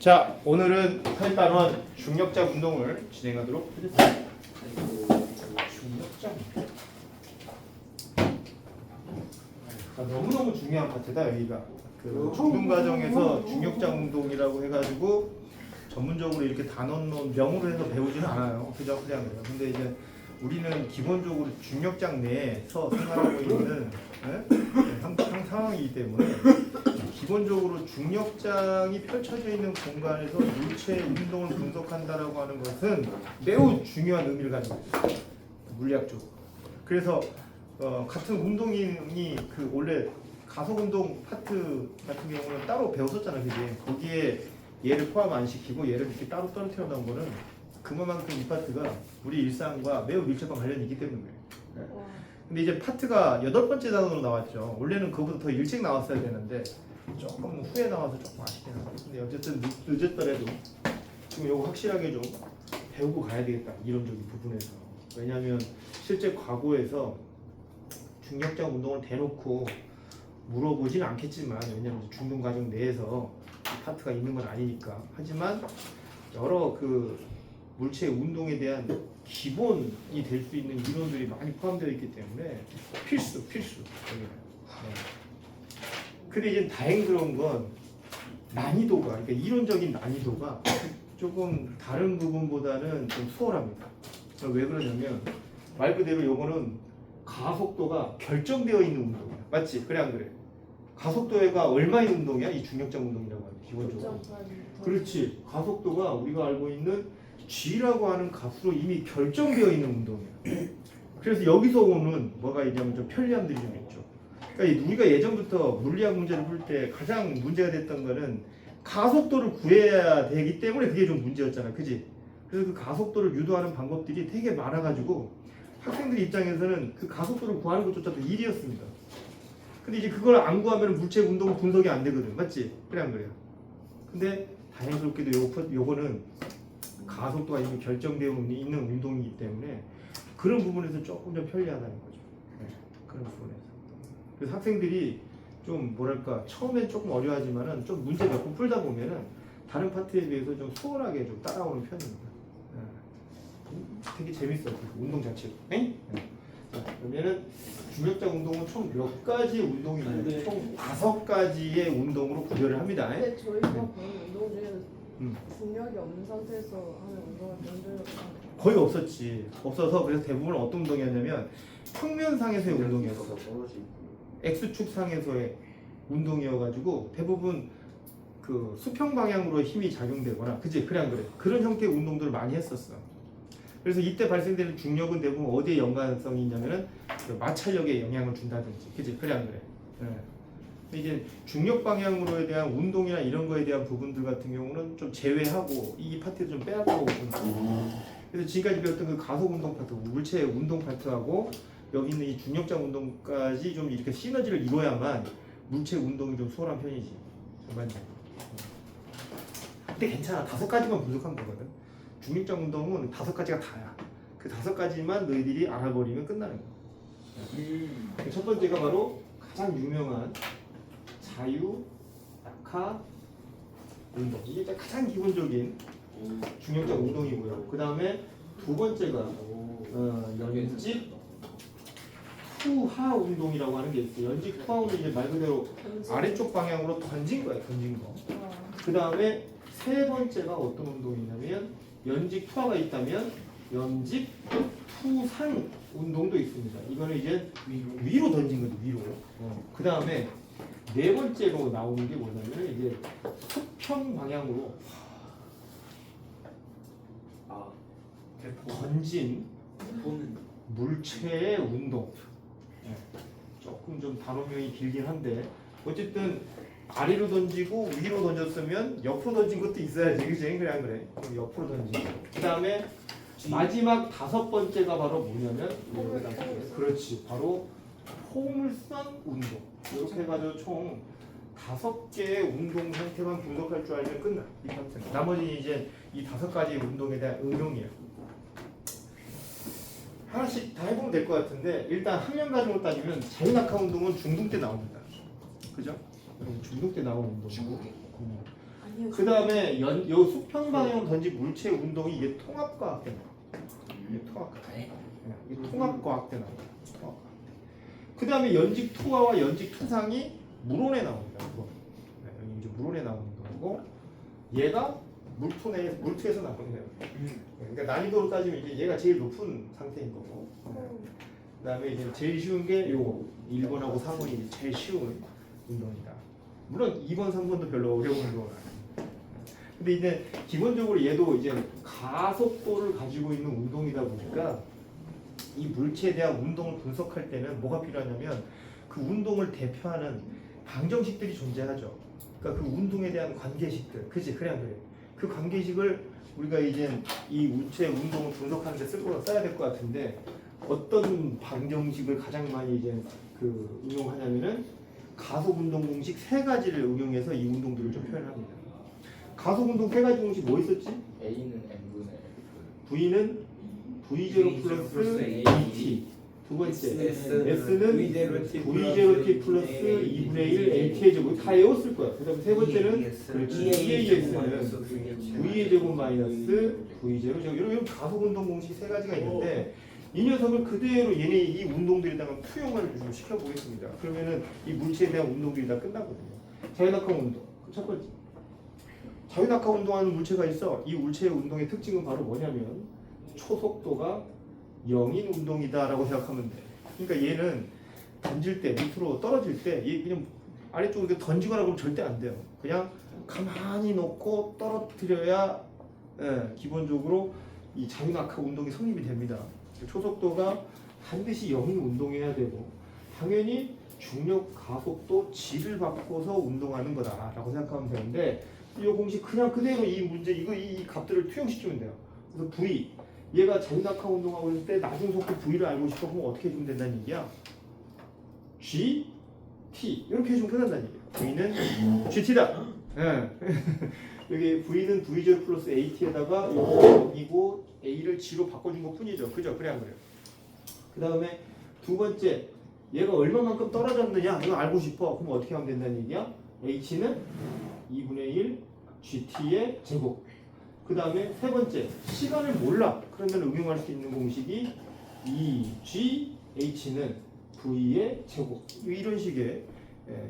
자, 오늘은 8단원 중력자 운동을 진행하도록 하겠습니다. 중력자. 너무너무 중요한 파트다 여기가. 그 중등 과정에서 중력자 운동이라고 해가지고 전문적으로 이렇게 단원론 명으로 해서 배우지는 않아요. 그죠? 그냥 그래요. 근데 이제 우리는 기본적으로 중력장 내에서 생활하고 있는 상황이기 때문에 기본적으로 중력장이 펼쳐져 있는 공간에서 물체의 운동을 분석한다라고 하는 것은 매우 중요한 의미를 가지고 있어요. 물리학적으로. 그래서 같은 운동이 그 원래 가속 운동 파트 같은 경우는 따로 배웠었잖아요. 그게 거기에 얘를 포함 안 시키고 얘를 이렇게 따로 떨어뜨려 놓은 거는 그만큼 이 파트가 우리 일상과 매우 밀접한 관련이 있기 때문에. 네. 근데 이제 파트가 8번째 단원으로 나왔죠. 원래는 그거보다 더 일찍 나왔어야 되는데 조금 후에 나와서 조금 아쉽긴 하네요. 근데 어쨌든 늦었더라도 지금 이거 확실하게 좀 배우고 가야 되겠다. 이론적인 부분에서. 왜냐하면 실제 과거에서 중력장 운동을 대놓고 물어보진 않겠지만, 왜냐하면 중등 과정 내에서 이 파트가 있는 건 아니니까. 하지만 여러 그 물체의 운동에 대한 기본이 될 수 있는 이론들이 많이 포함되어 있기 때문에 필수. 근데 이제 다행스러운 건 난이도가, 그러니까 이론적인 난이도가 조금 다른 부분보다는 좀 수월합니다. 왜 그러냐면 말 그대로 요거는 가속도가 결정되어 있는 운동이야. 맞지? 그래 안 그래? 가속도가 얼마의 운동이야? 이 중력장 운동이라고 하는 기본적으로. 그렇지. 가속도가 우리가 알고 있는 G라고 하는 값으로 이미 결정되어 있는 운동이야. 그래서 여기서 오는 뭐가 있냐면 좀 편리함들이 좀 있죠. 그러니까 우리가 예전부터 물리학 문제를 풀 때 가장 문제가 됐던 거는 가속도를 구해야 되기 때문에 그게 좀 문제였잖아. 그지? 그래서 그 가속도를 유도하는 방법들이 되게 많아가지고 학생들 입장에서는 그 가속도를 구하는 것조차도 일이었습니다. 근데 이제 그걸 안 구하면 물체 운동 분석이 안 되거든. 맞지? 그래 안 그래요? 근데 다행스럽게도 요거는 가속도가 이미 결정되어 있는 운동이기 때문에 그런 부분에서 조금 더 편리하다는 거죠. 네, 그런 부분에서. 그래서 학생들이 좀 뭐랄까 처음엔 조금 어려워하지만은 좀 문제 몇 번 풀다 보면은 다른 파트에 비해서 좀 수월하게 좀 따라오는 편입니다. 네. 되게 재밌어요. 그 운동 자체가. 네? 자, 그러면은 중력자 운동은 총 몇 가지 운동이 있는데 총 5가지의 운동으로 구별을 합니다. 근데 저희가 보는 운동 중에는 중력이 없는 상태에서 하는 운동을 본 적이 거의 없어서 그래서 대부분 어떤 운동이었냐면 평면상에서의 운동이었어. X축 상에서의 운동이어가지고 대부분 그 수평 방향으로 힘이 작용되거나, 그지? 그래 안 그래? 그런 형태의 운동들을 많이 했었어. 그래서 이때 발생되는 중력은 대부분 어디에 연관성이 있냐면은 그 마찰력에 영향을 준다든지, 그지? 그래 안 그래? 네. 이제 중력 방향으로에 대한 운동이나 이런 거에 대한 부분들 같은 경우는 좀 제외하고 이 파트를 좀 빼앗고 있습니다. 그래서 지금까지 배웠던 그 가속 운동 파트, 물체의 운동 파트하고 여기 있는 이 중력장 운동까지 좀 이렇게 시너지를 이뤄야만 물체 운동이 좀 수월한 편이지. 맞네. 근데 괜찮아. 5가지만 분석하면 되거든. 중력장 운동은 5가지가 다야. 그 5가지만 너희들이 알아버리면 끝나는 거야. 첫 번째가 바로 가장 유명한 자유 낙하 운동. 이게 가장 기본적인 중력장 운동이고요. 그 다음에 두 번째가 연집 투하 운동이라고 하는 게 있어요. 연집 투하 운동이 말 그대로 아래쪽 방향으로 던진 거예요. 던진 거. 그 다음에 세 번째가 어떤 운동이냐면 연직 투하가 있다면 연직 투상 운동도 있습니다. 이거는 이제 위로 던진 거죠. 위로. 그 다음에 네 번째로 나오는 게 뭐냐면 이제 수평 방향으로 던진 물체의 운동. 조금 좀 단어명이 길긴 한데 어쨌든 아래로 던지고 위로 던졌으면 옆으로 던진 것도 있어야지. 그지? 그래 안 그래? 그럼 옆으로 던지고. 그 다음에 마지막 5번째가 바로 뭐냐면 그렇지. 바로 포물선 운동. 이렇게 해가지고 총 5개의 운동 상태만 분석할 줄 알면 끝나. 이 파트는. 나머지 이제 이 5가지 운동에 대한 응용이야. 하나씩 다 해보면 될 것 같은데 일단 학년 과정으로 따지면 자유낙하 운동은 중등 때 나옵니다. 그죠? 중등 때 나오는 운동이고 아니요. 그 다음에 요 수평 방향 던진 물체 운동이 이게 통합과학 때 나와요. 이게 통합과학. 이게 통합과학 때 나와요. 그 다음에 연직 투하와 연직 투상이 물온에 나옵니다. 여기 이제 물온에 나오는 거고, 얘가 물투에서 나오는 거예요. 그러니까 난이도로 따지면 이제 얘가 제일 높은 상태인 거고. 그 다음에 이제 제일 쉬운 게 요거 1번하고 3번이 제일 쉬운 운동이다. 물론 2번, 3번도 별로 어려운 운동은 아니에요. 근데 이제 기본적으로 얘도 이제 가속도를 가지고 있는 운동이다 보니까 이 물체에 대한 운동을 분석할 때는 뭐가 필요하냐면 그 운동을 대표하는 방정식들이 존재하죠. 그러니까 그 운동에 대한 관계식들, 그지? 그래. 그 관계식을 우리가 이제 이 물체 운동을 분석하는 데 써야 될 것 같은데 어떤 방정식을 가장 많이 이제 그 응용하냐면은 가속 운동 공식 세 가지를 응용해서 이 운동들을 좀 표현합니다. 가속 운동 세 가지 공식 뭐 있었지? A는 M분의 F, V는 V0 플러스 AT. 두 번째 S는 V0T 플러스 2분의 1 AT의 제곱. 다 외웠을 거야. 그 다음에 세 번째는 그렇지. EAS는 V의 제곱 마이너스 V0 제곱. 이런 가속 운동 공식 세 가지가 있는데 이 녀석을 그대로 얘네 이 운동들에다가 투영을 좀 시켜보겠습니다. 그러면은 이 물체에 대한 운동들이 다 끝나거든요. 자유낙하 운동. 첫 번째. 자유낙하 운동하는 물체가 있어. 이 물체의 운동의 특징은 바로 뭐냐면 초속도가 0인 운동이다라고 생각하면 돼. 그러니까 얘는 던질 때 밑으로 떨어질 때 얘 그냥 아래쪽으로 이렇게 던지거나 그러면 절대 안 돼요. 그냥 가만히 놓고 떨어뜨려야 기본적으로 이 자유낙하 운동이 성립이 됩니다. 초속도가 반드시 0인 운동해야 되고 당연히 중력 가속도 g를 바꿔서 운동하는 거다라고 생각하면 되는데 이 공식 그냥 그대로 이 문제 이 값들을 투영시키면 돼요. 그래서 V 얘가 자유낙하 운동하고 있을 때 나중 속도 V를 알고 싶어 그러면 어떻게 해주면 된다는 얘기야? G, T 이렇게 해주면 끝난다는 얘기야. V는 GT다. 여기 V는 V0 플러스 AT에다가 요거 0이고 A를 G로 바꿔준 것 뿐이죠. 그죠? 그래 안 그래요? 그 다음에 두 번째 얘가 얼마만큼 떨어졌느냐 이거 알고 싶어. 그럼 어떻게 하면 된다는 얘기야? H는 2분의 1 GT의 제곱. 그 다음에 세 번째 시간을 몰라. 그러면 응용할 수 있는 공식이 2GH는 V의 제곱. 이런 식의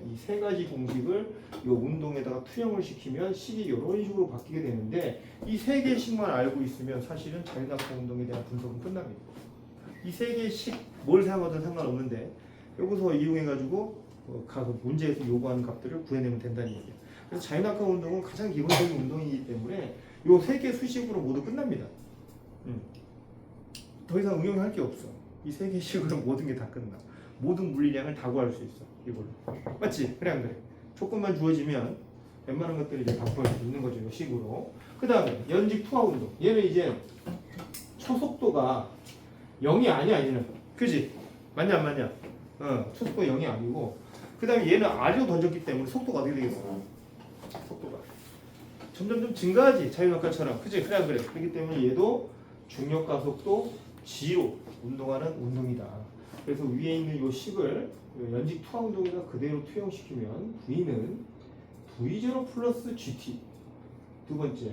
이 세 가지 공식을 이 운동에다가 투영을 시키면 식이 이런 식으로 바뀌게 되는데 이 세 개씩만 알고 있으면 사실은 자유낙하 운동에 대한 분석은 끝납니다. 이 세 개씩 뭘 사용하든 상관없는데 여기서 이용해가지고 가서 문제에서 요구하는 값들을 구해내면 된다는 얘기예요. 그래서 자유낙하 운동은 가장 기본적인 운동이기 때문에 요 세 개 수식으로 모두 끝납니다. 더 이상 응용할 게 없어. 이 세 개씩으로 모든 게 다 끝나. 모든 물리량을 다 구할 수 있어. 이걸로. 맞지? 그래 안 그래? 조건만 주어지면 웬만한 것들이 이제 다 구할 수 있는 거죠. 이 식으로. 그 다음에 연직 투하 운동. 얘는 이제 초속도가 0이 아니야 얘는. 그지? 맞냐 안 맞냐? 초속도 0이 아니고 그 다음에 얘는 R로 던졌기 때문에 속도가 어떻게 되겠어? 속도가 점점 좀 증가하지. 자유낙하처럼. 그지? 그래 안 그래? 그렇기 때문에 얘도 중력 가속도 G로 운동하는 운동이다. 그래서 위에 있는 이 식을 연직 투하 운동에다 그대로 투영시키면 V는 V0 플러스 GT. 두 번째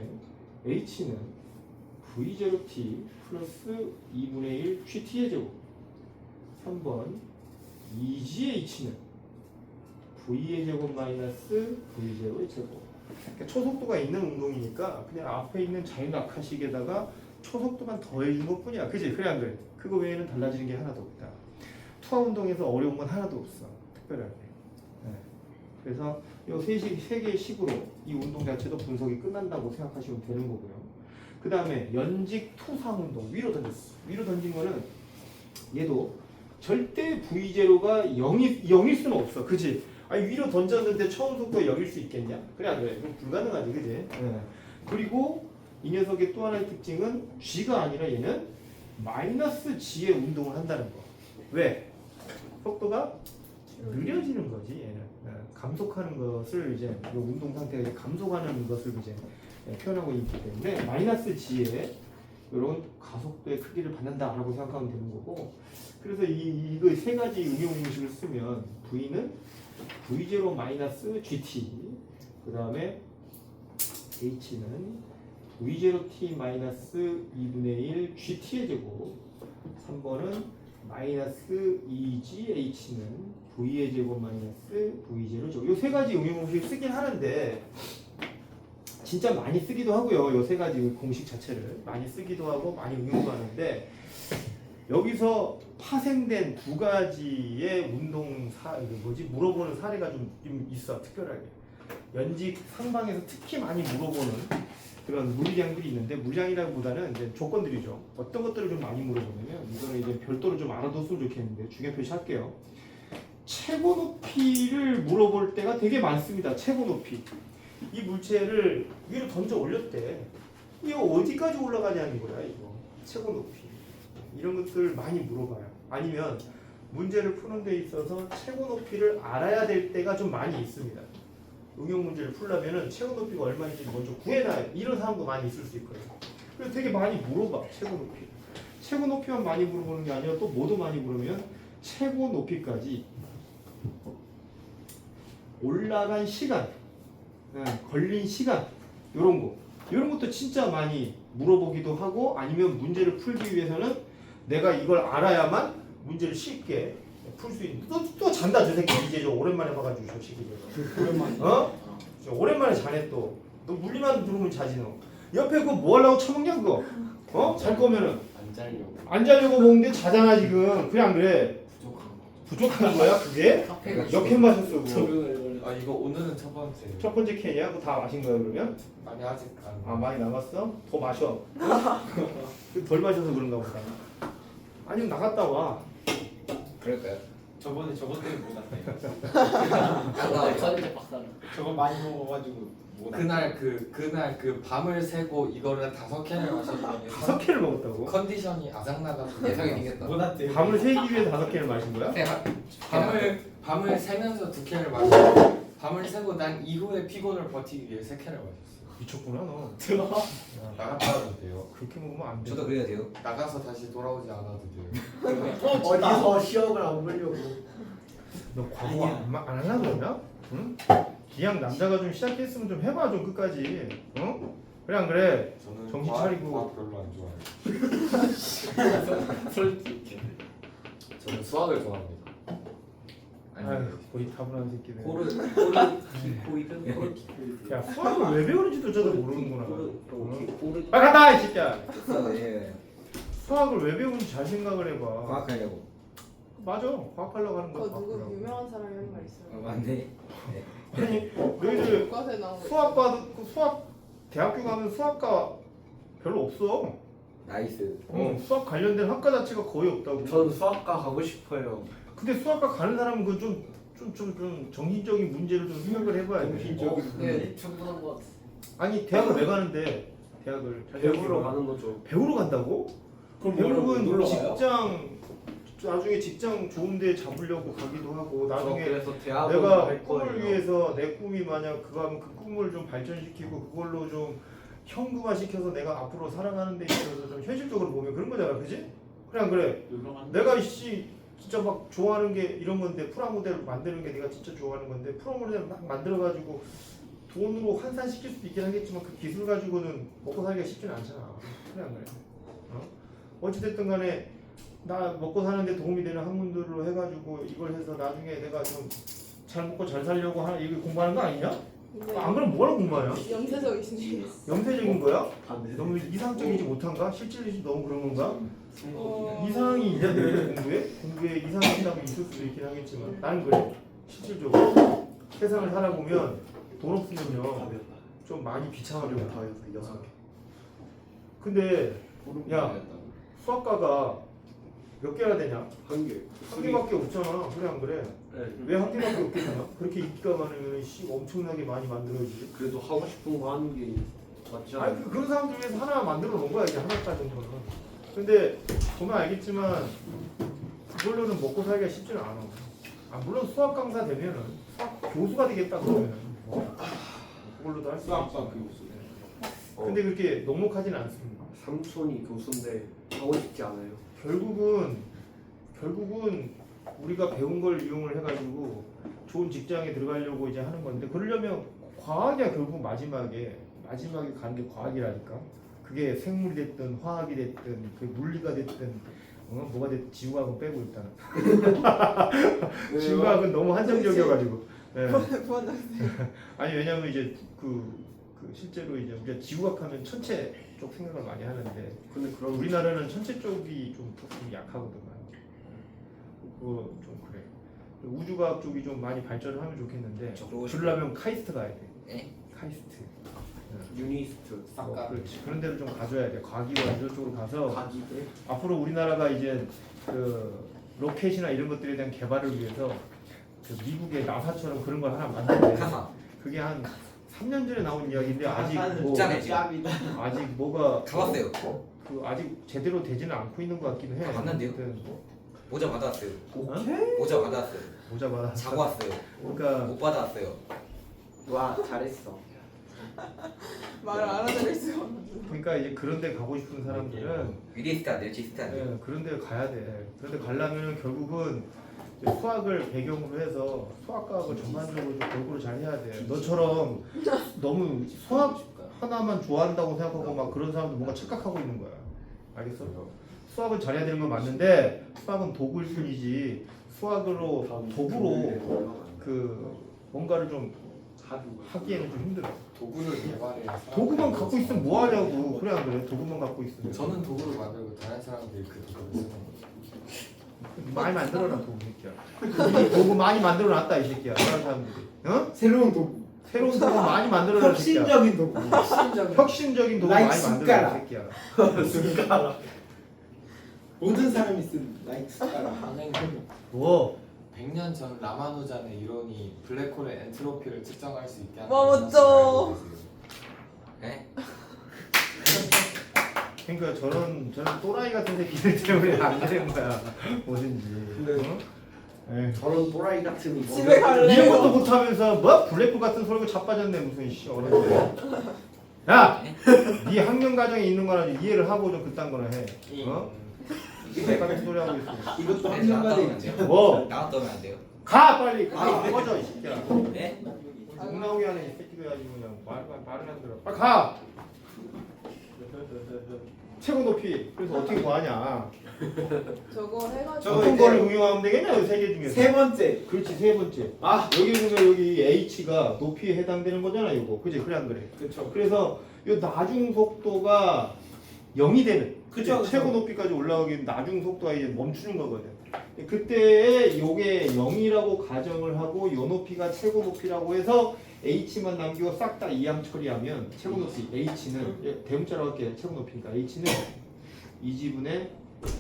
H는 V0T 플러스 2분의 1 GT의 제곱. 3번 2GH는 V의 제곱 마이너스 V0의 제곱. 그러니까 초속도가 있는 운동이니까 그냥 앞에 있는 자유낙하식에다가 초속도만 더해준 것 뿐이야. 그지? 그래 안 그래? 그거 외에는 달라지는 게 하나도 없다. 투하 운동에서 어려운 건 하나도 없어. 특별하게. 그래서 이 세 개의 식으로 이 운동 자체도 분석이 끝난다고 생각하시면 되는 거고요. 그 다음에 연직 투상 운동. 위로 던졌어. 위로 던진 거는 얘도 절대 V0가 0일 수는 없어. 그지? 아니 위로 던졌는데 처음 속도가 0일 수 있겠냐? 그래 안 그래? 이건 불가능하지. 그지? 그리고 이 녀석의 또 하나의 특징은 G가 아니라 얘는 마이너스 G의 운동을 한다는 거. 왜? 속도가 느려지는 거지 얘는. 감속하는 것을 이제 이 운동 상태가 이제 감속하는 것을 이제 표현하고 있기 때문에 마이너스 G의 이런 가속도의 크기를 받는다라고 생각하면 되는 거고. 그래서 이거 세 가지 응용 공식을 쓰면 V는 V0 마이너스 GT, 그 다음에 h는 v0t 마이너스 2분의 1 gt의 제곱. 3번은 마이너스 2gH는 v의 제곱 마이너스 v0 제곱. 이 세 가지 응용 공식 쓰긴 하는데 진짜 많이 쓰기도 하고요. 이 세 가지 공식 자체를 많이 쓰기도 하고 많이 응용도 하는데 여기서 파생된 두 가지의 물어보는 사례가 좀 있어. 특별하게 연직 상방에서 특히 많이 물어보는 그런 물량들이 있는데, 물량이라기보다는 이제 조건들이죠. 어떤 것들을 좀 많이 물어보냐면, 이거는 이제 별도로 좀 알아뒀으면 좋겠는데 중요 표시할게요. 최고 높이를 물어볼 때가 되게 많습니다. 최고 높이. 이 물체를 위로 던져 올렸대. 이거 어디까지 올라가냐는 거야, 이거. 최고 높이. 이런 것들 많이 물어봐요. 아니면 문제를 푸는 데 있어서 최고 높이를 알아야 될 때가 좀 많이 있습니다. 응용 문제를 풀려면은 최고 높이가 얼마인지 먼저 구해놔요. 이런 사람도 많이 있을 수 있거든요. 그래서 되게 많이 물어봐. 최고 높이. 최고 높이만 많이 물어보는 게 아니라 또 뭐도 많이 물으면 최고 높이까지 올라간 시간, 걸린 시간, 이런 것도 진짜 많이 물어보기도 하고, 아니면 문제를 풀기 위해서는 내가 이걸 알아야만 문제를 쉽게 풀 수 있는. 또 잔다 저 새끼. 이제 저 오랜만에 봐가지고 저 새끼. 오랜만에. 저 오랜만에 자네 또. 너 물리만 들어오면 자지 너. 옆에 그거 뭐 하려고 처먹냐 그거? 잘 거면은 안 자려고. 안 자려고 먹는데 자잖아 지금. 그래 안 그래? 부족한 거. 부족한 거야 그게? 카페가 몇 캔 마셨어 그거? 아 이거 오늘은 첫 번째. 첫 번째 캔이야? 그거 다 마신 거야 그러면? 아니 아직 안. 아 많이 남았어? 더 마셔. 덜 마셔서 그런가 보다. 아니면 나갔다 와. 그럴까요? 저번 때는 못 왔다. 나 선제 박사는 저거 많이 먹어가지고 못. 그날 그 밤을 새고 이거를 5캔을 마셨더니 5캔을 먹었다고? 컨디션이 아작나가지고 예상이 되겠다. 못 왔대요. 밤을 새기 위해 5캔을 마신 거야? 밤을 새면서 2캔을 마셨고, 밤을 새고 난 이후에 피곤을 버티기 위해 3캔을 마셨어. 미쳤구나 너. 나갔다 와도 돼요. 그렇게 먹으면 안 돼. 저도 그래야 돼요. 나가서 다시 돌아오지 않아도 돼요. 어디서 시험을 안 보려고. 너 과거 안 하려고 그러냐? 응? 기왕 남자가 좀 시작했으면 좀 해봐 좀 끝까지. 응? 그래 안 그래? 저는 정신 과학 차리고. 별로 안 좋아해요. 솔직히. 저는 수학을 좋아합니다. 아유 고리타분한 새끼들. 야 수학을 왜 배우는지도 저도 모르는구나. 응? 빨리 갔다 이 새끼야. 예. 수학을 왜 배우는지 잘 생각을 해봐. 과학하려고. 맞아. 과학하려고 하는 거야. 그거 누구 과학하려고. 유명한 사람이 한 말 있어요. 맞네. 아니 너희들 교과서에 나온 거 수학 대학교 가면 수학과 별로 없어. 나이스. 수학 관련된 학과 자체가 거의 없다고. 전 수학과 가고 싶어요. 근데 수학과 가는 사람은 그 좀 정신적인 문제를 좀 생각을 해봐야 돼. 네, 충분한 것 같아. 아니 대학을 왜 가는데? 대학을 배우러 가는 거죠. 배우러 간다고? 대부분 나중에 직장 좋은데 잡으려고 가기도 하고, 나중에 그래서 대학을 내가 갈 꿈을 거예요. 위해서 내 꿈이 만약 그거 하면 그 꿈을 좀 발전시키고 그걸로 좀 현금화 시켜서 내가 앞으로 살아가는 데 있어서 좀 현실적으로 보면 그런 거잖아, 그지? 그래 안 그래? 내가 진짜 막 좋아하는 게 이런 건데, 프라모델 만드는 게 내가 진짜 좋아하는 건데 프라모델 막 만들어가지고 돈으로 환산시킬 수도 있긴 하겠지만 그 기술 가지고는 먹고 살기가 쉽지는 않잖아. 그래 안 그래? 어찌됐든 간에 나 먹고 사는데 도움이 되는 학문들로 해가지고 이걸 해서 나중에 내가 좀 잘 먹고 잘 살려고 이거 공부하는 거 아니냐? 안 그러면 뭐라고 공부하냐? 염세적이시네. 염세적인 거야? 아, 네. 너무 이상적이지 못한가? 실질이 너무 그런 건가? 어... 이상이 있는데 공부에 이상이 있다고 있을 수도 있긴 하겠지만 나는 그래. 실질적으로 세상을 살아보면 돈 없으면요 좀 많이 비참하려고 다 해서 6개. 근데 야 수학과가 몇 개나 되냐? 한 개. 한 개밖에 없잖아. 그래 안 그래? 네. 왜 한 개밖에 없겠냐? 그렇게 인기가 많으면 엄청나게 많이 만들어지지. 그래도 하고 싶은 거 하는 게 맞지 아니 않아요? 그런 사람들 위해서 하나 만들어 놓은 거야 이제 하나까지 정도는. 근데 보면 알겠지만 그걸로는 먹고 살기가 쉽지는 않아. 물론 수학 강사 되면은 수학 교수가 되겠다 그러면은 그걸로도 할 수 있지. 교수. 근데 그렇게 녹록하지는 않습니다. 삼촌이 교수인데 하고 싶지 않아요. 결국은 우리가 배운 걸 이용을 해가지고 좋은 직장에 들어가려고 이제 하는 건데, 그러려면 과학이야 결국 마지막에 마지막에 가는 게 과학이라니까. 그게 생물이 됐든 화학이 됐든 그 물리가 됐든 뭐가 됐든 지구과학은 빼고 일단은. 지구과학은 너무 한정적이어가지고. 예. 부원장님. 아니 왜냐면 이제 그 실제로 이제 우리가 지구과학 하면 천체 쪽 생각을 많이 하는데 근데 그럼 우리나라는 천체 쪽이 좀 약하거든요. 그거 좀 그래. 우주과학 쪽이 좀 많이 발전을 하면 좋겠는데 그러려면 카이스트 가야 돼. 네? 카이스트. 유니스트 싹가. 그렇지. 그런 데를 좀 가줘야 돼. 과기와 이런 쪽으로 가서 가기대 앞으로 우리나라가 이제 그 로켓이나 이런 것들에 대한 개발을 위해서 그 미국의 나사처럼 그런 걸 하나 만들래. 카사. 그게 한 3년 전에 나온 이야기인데 아직 뭐 있잖아요, 지금. 아직 뭐가 가봤어요. 그 아직 제대로 되지는 않고 있는 것 같기는 해. 가봤는데요? 아무튼 모자 받아왔어요. 오케이 모자 받아왔어요. 모자 받아. 자고 왔어요. 그러니까 못 받아왔어요. 와 잘했어 말을 알아들을 수가 없어. 그러니까 이제 그런 데 가고 싶은 사람들은 위리스트 안 돼요? 지스트 안 돼요? 예, 그런 데 가야 돼. 그런 데 가려면 결국은 이제 수학을 배경으로 해서 수학과학을 전반적으로 좀 골고루 잘 해야 돼. 너처럼 너무 수학 하나만 좋아한다고 생각하고 막 그런 사람들 뭔가 착각하고 있는 거야. 알겠어? 수학은 잘해야 되는 건 맞는데 수학은 도구일 뿐이지 수학으로 도구로 그 뭔가를 좀 하기에는 좀 힘들어. 도구를 개발해. 도구만 갖고 있으면 뭐 하냐고. 그래 안 그래? 도구만 갖고 있으면. 저는 도구를 만들고 다른 사람들이 그 도구를 쓰는 거죠. 많이 만들어놔 도구 새끼야. 이 도구 많이 만들어놨다 이 새끼야. 다른 사람들이. 어? 새로운 도구, 새로운 도구 많이 만들어놨 새끼야. 혁신적인 도구. 혁신적인 도구 라이크 많이 만들어놨 숟가락. 새끼야. 숟가락. 모든 사람이 쓴 라이크 숟가락. 선생님, 뭐? 100년 전 라마누잔의 이론이 블랙홀의 엔트로피를 측정할 수 있게 하는 와, 멋져. 네? 그러니까 저런 또라이 같은 새끼들 때문에 안 되는 거야. 뭐든지. 근데 어? 에이. 저런 또라이 같은 집에 갈래요? 이런 것도 못하면서 뭐 블랙홀 같은 소리고 자빠졌네 무슨 씨 어른들. 야, 네 학년 과정에 있는 거나 좀 이해를 하고 좀 그딴 거나 해. 어? 내 같은 소리 하고 있어. 이것도 네, 한명가돼 나갔다 오면 안 돼요? 있죠. 뭐? 나갔다 오면 안 돼요? 가 빨리 가 꺼져 이 새끼야. 네? 욕 나오게 하는 이 새끼가 아니고 그냥 말을 안 들어. 빨리 가. 최고 높이. 그래서 어떻게 구하냐? 저거 해가지고 저거 어떤 이제- 거를 응용하면 되겠냐? 세 개 중에서. 세 번째. 그렇지 세 번째. 아, 여기 보면 여기 h가 높이에 해당되는 거잖아 이거. 그지? 그래 안 그래? 그렇죠. 그래서 이 나중 속도가 0이 되는. 그치? 그쵸. 최고 높이까지 올라가기 나중 속도가 이제 멈추는 거거든. 그때 요게 0이라고 가정을 하고 요 높이가 최고 높이라고 해서 h만 남기고 싹 다 이항 처리하면 최고 높이 h는 대문자로 할게. 최고 높이니까 h는 2지분의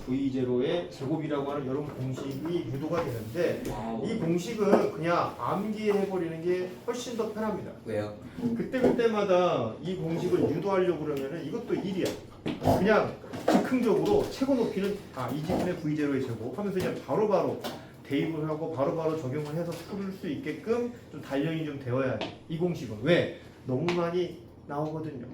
v0의 제곱이라고 하는 이런 공식이 유도가 되는데 이 공식은 그냥 암기해버리는 게 훨씬 더 편합니다. 왜요? 그때마다 이 공식을 유도하려고 그러면은 이것도 1이야. 그냥 즉흥적으로 최고 높이는 2지분의 v0의 제곱 하면서 그냥 바로바로 대입을 하고 바로바로 적용을 해서 풀 수 있게끔 좀 단련이 좀 되어야 돼. 이 공식은. 왜? 너무 많이 나오거든요.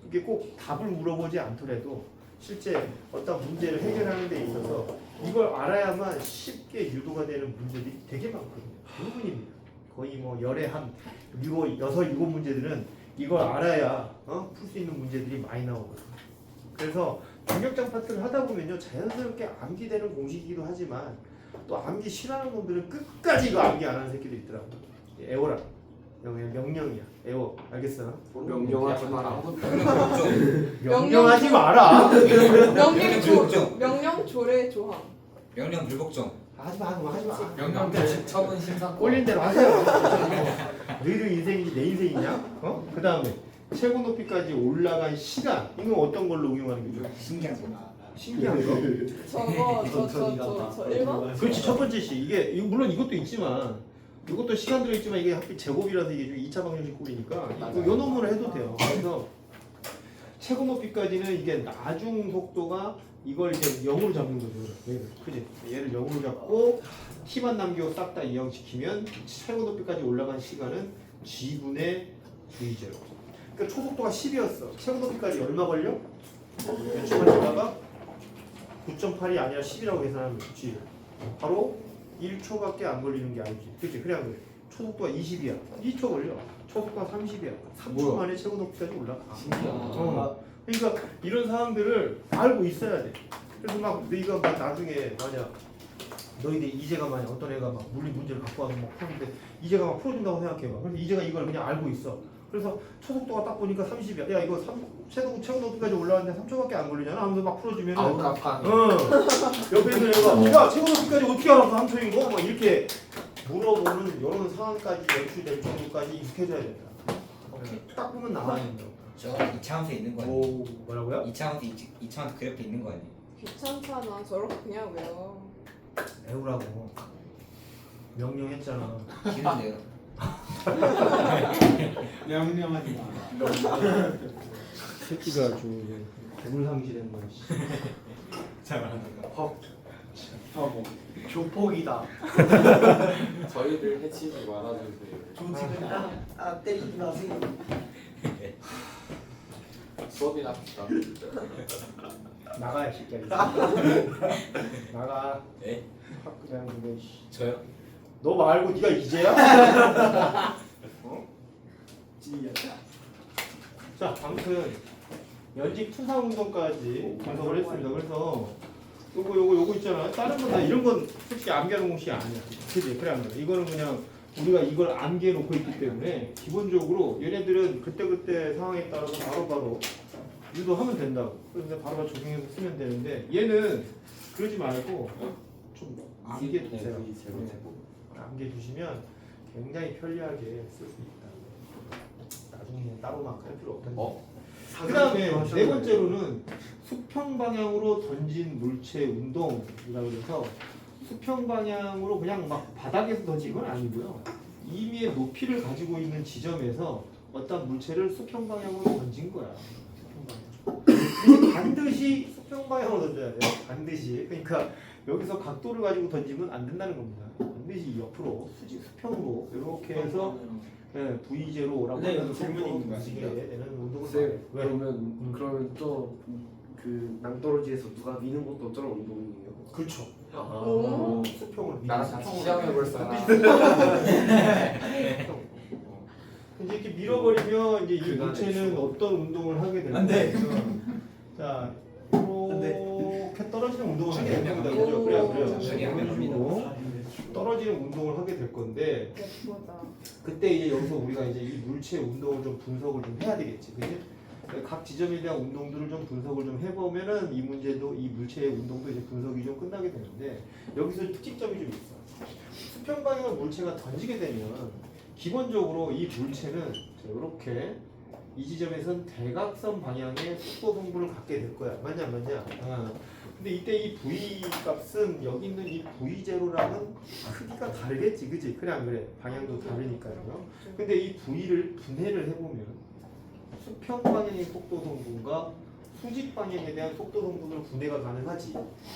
이게 꼭 답을 물어보지 않더라도 실제 어떤 문제를 해결하는 데 있어서 이걸 알아야만 쉽게 유도가 되는 문제들이 되게 많거든요. 대부분입니다. 거의 뭐 열에 한 6, 7 문제들은 이걸 알아야 풀 수 있는 문제들이 많이 나오거든요. 그래서 중력장 파트를 하다 보면요 자연스럽게 암기되는 공식이기도 하지만 또 암기 싫어하는 놈들은 끝까지 이거 암기 안 하는 새끼들 있더라고요. 애워라. 명령이야. 애워. 알겠어? 명령하지 마라 명령하지 마라. 명령 조례 조항. 명령 불복종. 하지마 하지마. 명령 대신 처분 심사권. 꼴린 대로 하세요. 너희들 인생이지 내 인생이냐? 그 다음에 최고 높이까지 올라간 시간 이건 어떤 걸로 응용하는 거죠? 신기한 거. 신기한 거. 저거 저 1번? 그렇지 첫 번째 시 이게 물론 이것도 있지만 이것도 시간 들어있지만 이게 하필 제곱이라서 이게 좀 2차 방정식 꼴이니까 요 놈으로 해도 돼요. 그래서 최고 높이까지는 이게 나중 속도가 이걸 이제 0으로 잡는 거죠. 얘를. 그지? 얘를 0으로 잡고 t만 남기고 싹 다 이항시키면 최고 높이까지 올라간 시간은 g분의 v0. 그러니까 초속도가 10이었어. 최고 높이까지 얼마 걸려? 대충하다가 9.8이 아니라 10이라고 계산하면 g. 바로 1초밖에 안 걸리는 게 아니지. 그치? 그래 안 그래? 초속도가 20이야. 2초 걸려. 초속도가 30이야. 3초 뭐야? 만에 최고 높이까지 올라가. 신기하다. 그러니까 이런 상황들을 알고 있어야 돼. 그래서 막 너희가 막 나중에 만약 너희들 이제가 만약 어떤 애가 막 물리 문제를 갖고 와서 막 푸는데 이제가 막 풀어준다고 생각해봐. 그래서 이제가 이걸 그냥 알고 있어. 그래서 초속도가 딱 보니까 30이야. 야 이거 최고 높이까지 올라왔는데 3초밖에 안 걸리잖아. 하면서 막 풀어주면 아우 깜빡. 옆에 있는 애가 야 최고 높이까지 어떻게 알았어 3초인 거? 막 이렇게 물어보는 이런 상황까지 연출될 정도까지 익숙해져야 된다. 딱 보면 나와야 된다고. 저 2차원에 있는 거 아니에요? 오 뭐라고요? 2차원 그래프 있는 거 아니에요? 귀찮잖아. 저렇게 그냥 외워. 배우라고 명령했잖아. 기는데요. 명령하지 마. 새끼가 아주 괴물상실했네. 바보. 조폭이다. 저희를 해치지 말아주세요. 조직은 때리지 마세요. 수업이나 합시다. 나가 이 새끼야. 나가. 네? 확 그냥 근데 저요? 너 말고 네가 이제야? 진이야. 자 아무튼 연직 투상 운동까지 분석을 했습니다. 그래서 요거 있잖아. 다른 건 다 이런 건 솔직히 암기하는 공식이 아니야. 그지? 그래 안 그래? 이거는 그냥 우리가 이걸 암기해 놓고 있기 때문에 기본적으로 얘네들은 그때 상황에 따라서 바로바로 유도하면 된다고. 그래서 바로바로 적용해서 쓰면 되는데 얘는 그러지 말고 좀 암기해 두세요. 암기해 두시면 굉장히 편리하게 쓸 수 있다. 나중에 따로 막 할 필요 없다. 그 다음에 네 번째로는 수평 방향으로 던진 물체 운동이라고 해서 수평 방향으로 그냥 막 바닥에서 던진 건 아니고요. 임의의 높이를 가지고 있는 지점에서 어떤 물체를 수평 방향으로 던진 거야. 수평 방향. 반드시 수평 방향으로 던져야 돼요. 반드시. 그러니까 여기서 각도를 가지고 던지면 안 된다는 겁니다. 반드시 옆으로 수평으로 이렇게 해서 네, V제로라고 네, 하는 질문이 있는 거 움직이게 아니에요? 되는 운동을 쌤 말해요. 왜? 그러면 또 그 낭떠러지에서 누가 미는 것도 어쩌면 운동이에요. 그렇죠. 오. 수평을 나랑 같이 시험해볼 사람. 이제 이렇게 밀어버리면 이제 이 그날의 물체는 추억. 어떤 운동을 하게 안 돼. 되냐면 자 이렇게 떨어지는 운동을 하게 될 겁니다. 그죠? 오. 그래요. 정리하면 떨어지는 운동을 하게 될 건데 예쁘다. 그때 이제 여기서 우리가 이제 이 물체 운동을 좀 분석을 좀 해야 되겠지, 그지? 각 지점에 대한 운동들을 좀 분석을 좀 해보면은 이 문제도 이 물체의 운동도 이제 분석이 좀 끝나게 되는데 여기서 특징점이 좀 있어. 수평 방향을 물체가 던지게 되면 기본적으로 이 물체는 이렇게 이 지점에선 대각선 방향의 속도 성분을 갖게 될 거야. 맞냐 안 맞냐? 근데 이때 이 V 값은 여기 있는 이 V0랑은 크기가 다르겠지, 그지? 그래 안 그래? 방향도 다르니까요. 근데 이 V를 분해를 해보면 수평 방향의 속도 성분과 수직 방향에 대한 속도 성분으로 분해가 가능하지.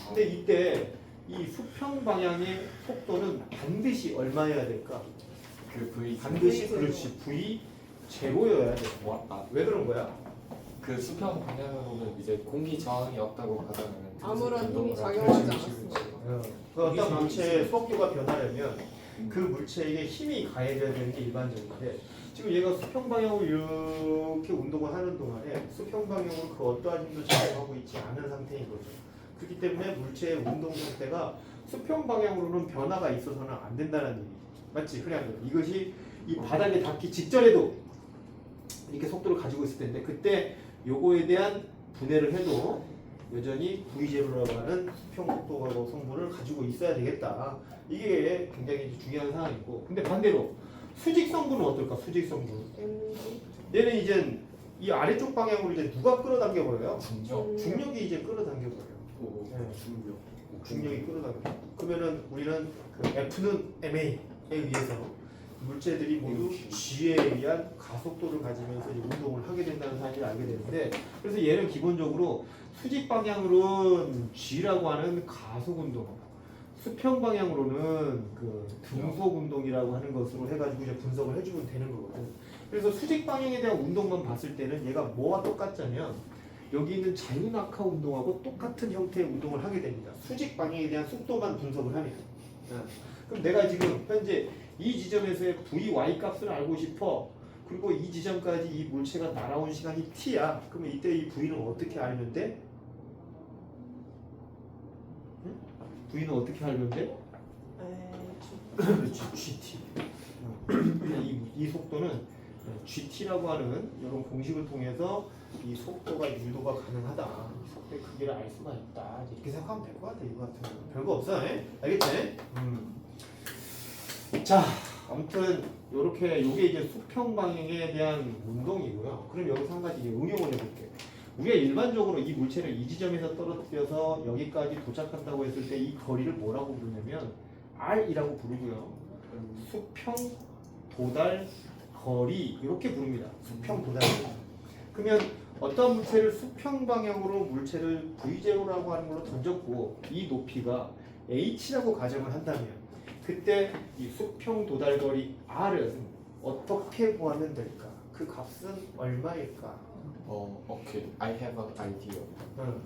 근데 이때 이 수평 방향의 속도는 반드시 얼마여야 될까? 그 V 반드시 V0. 그렇지 V 제로여야 돼. 왔다. 왜 그런 거야? 그 수평 방향으로는 이제 공기 저항이 없다고 가정하면 아무런 힘이 운동을 작용하지 할 수 않았습니다. 그 어떤 물체의 속도가 변하려면 그 물체에게 힘이 가해져야 되는 게 일반적인데 지금 얘가 수평 방향으로 이렇게 운동을 하는 동안에 수평 방향으로 그 어떠한 힘도 작용하고 있지 않은 상태인 거죠. 그렇기 때문에 물체의 운동 상태가 수평 방향으로는 변화가 있어서는 안 된다는 얘기지. 맞지? 그래 안 그래? 이것이 이 바닥에 닿기 직전에도 이렇게 속도를 가지고 있을 텐데 그때 요거에 대한 분해를 해도 여전히 V0라고 하는 수평 속도 성분을 가지고 있어야 되겠다. 이게 굉장히 중요한 사항이고 근데 반대로 수직 성분은 어떨까? 수직 성분 얘는 이제 이 아래쪽 방향으로 이제 누가 끌어당겨 버려요? 중력이 이제 끌어당겨 버려요. 네. 중력이 끌어당겨. 그러면은 우리는 그 F는 MA에 의해서 물체들이 모두 G에 의한 가속도를 가지면서 이제 운동을 하게 된다는 사실을 알게 되는데 그래서 얘는 기본적으로 수직 방향으로는 G라고 하는 가속 운동, 수평 방향으로는 그 등속 운동이라고 하는 것으로 해가지고 이제 분석을 해주면 되는 거거든. 그래서 수직 방향에 대한 운동만 봤을 때는 얘가 뭐와 똑같냐면 여기 있는 자유낙하 운동하고 똑같은 형태의 운동을 하게 됩니다. 수직 방향에 대한 속도만 분석을 하면. 그럼 내가 지금 현재 이 지점에서의 VY 값을 알고 싶어. 그리고 이 지점까지 이 물체가 날아온 시간이 t야. 그러면 이때 이 v는 어떻게 알면 돼? 응? v는 어떻게 알면 돼? 그렇지, gt. 이 속도는 gt라고 하는 이런 공식을 통해서 이 속도가 유도가 가능하다. 이 속도의 크기를 알 수가 있다. 이렇게 생각하면 될 것 같아. 이거 같은 거 별거 없어, 에? 알겠지? 자, 아무튼 요렇게 요게 이제 수평 방향에 대한 운동이고요. 그럼 여기서 한 가지 이제 응용을 해볼게. 우리가 일반적으로 이 물체를 이 지점에서 떨어뜨려서 여기까지 도착한다고 했을 때 이 거리를 뭐라고 부르냐면 R이라고 부르고요. 수평 도달 거리 이렇게 부릅니다. 수평 도달 거리. 그러면 어떤 물체를 수평 방향으로 물체를 V0라고 하는 걸로 던졌고 이 높이가 h라고 가정을 한다면 그때 이 수평 도달 거리 R은 어떻게 구하면 될까? 그 값은 얼마일까? 오케이. I have an idea. 응,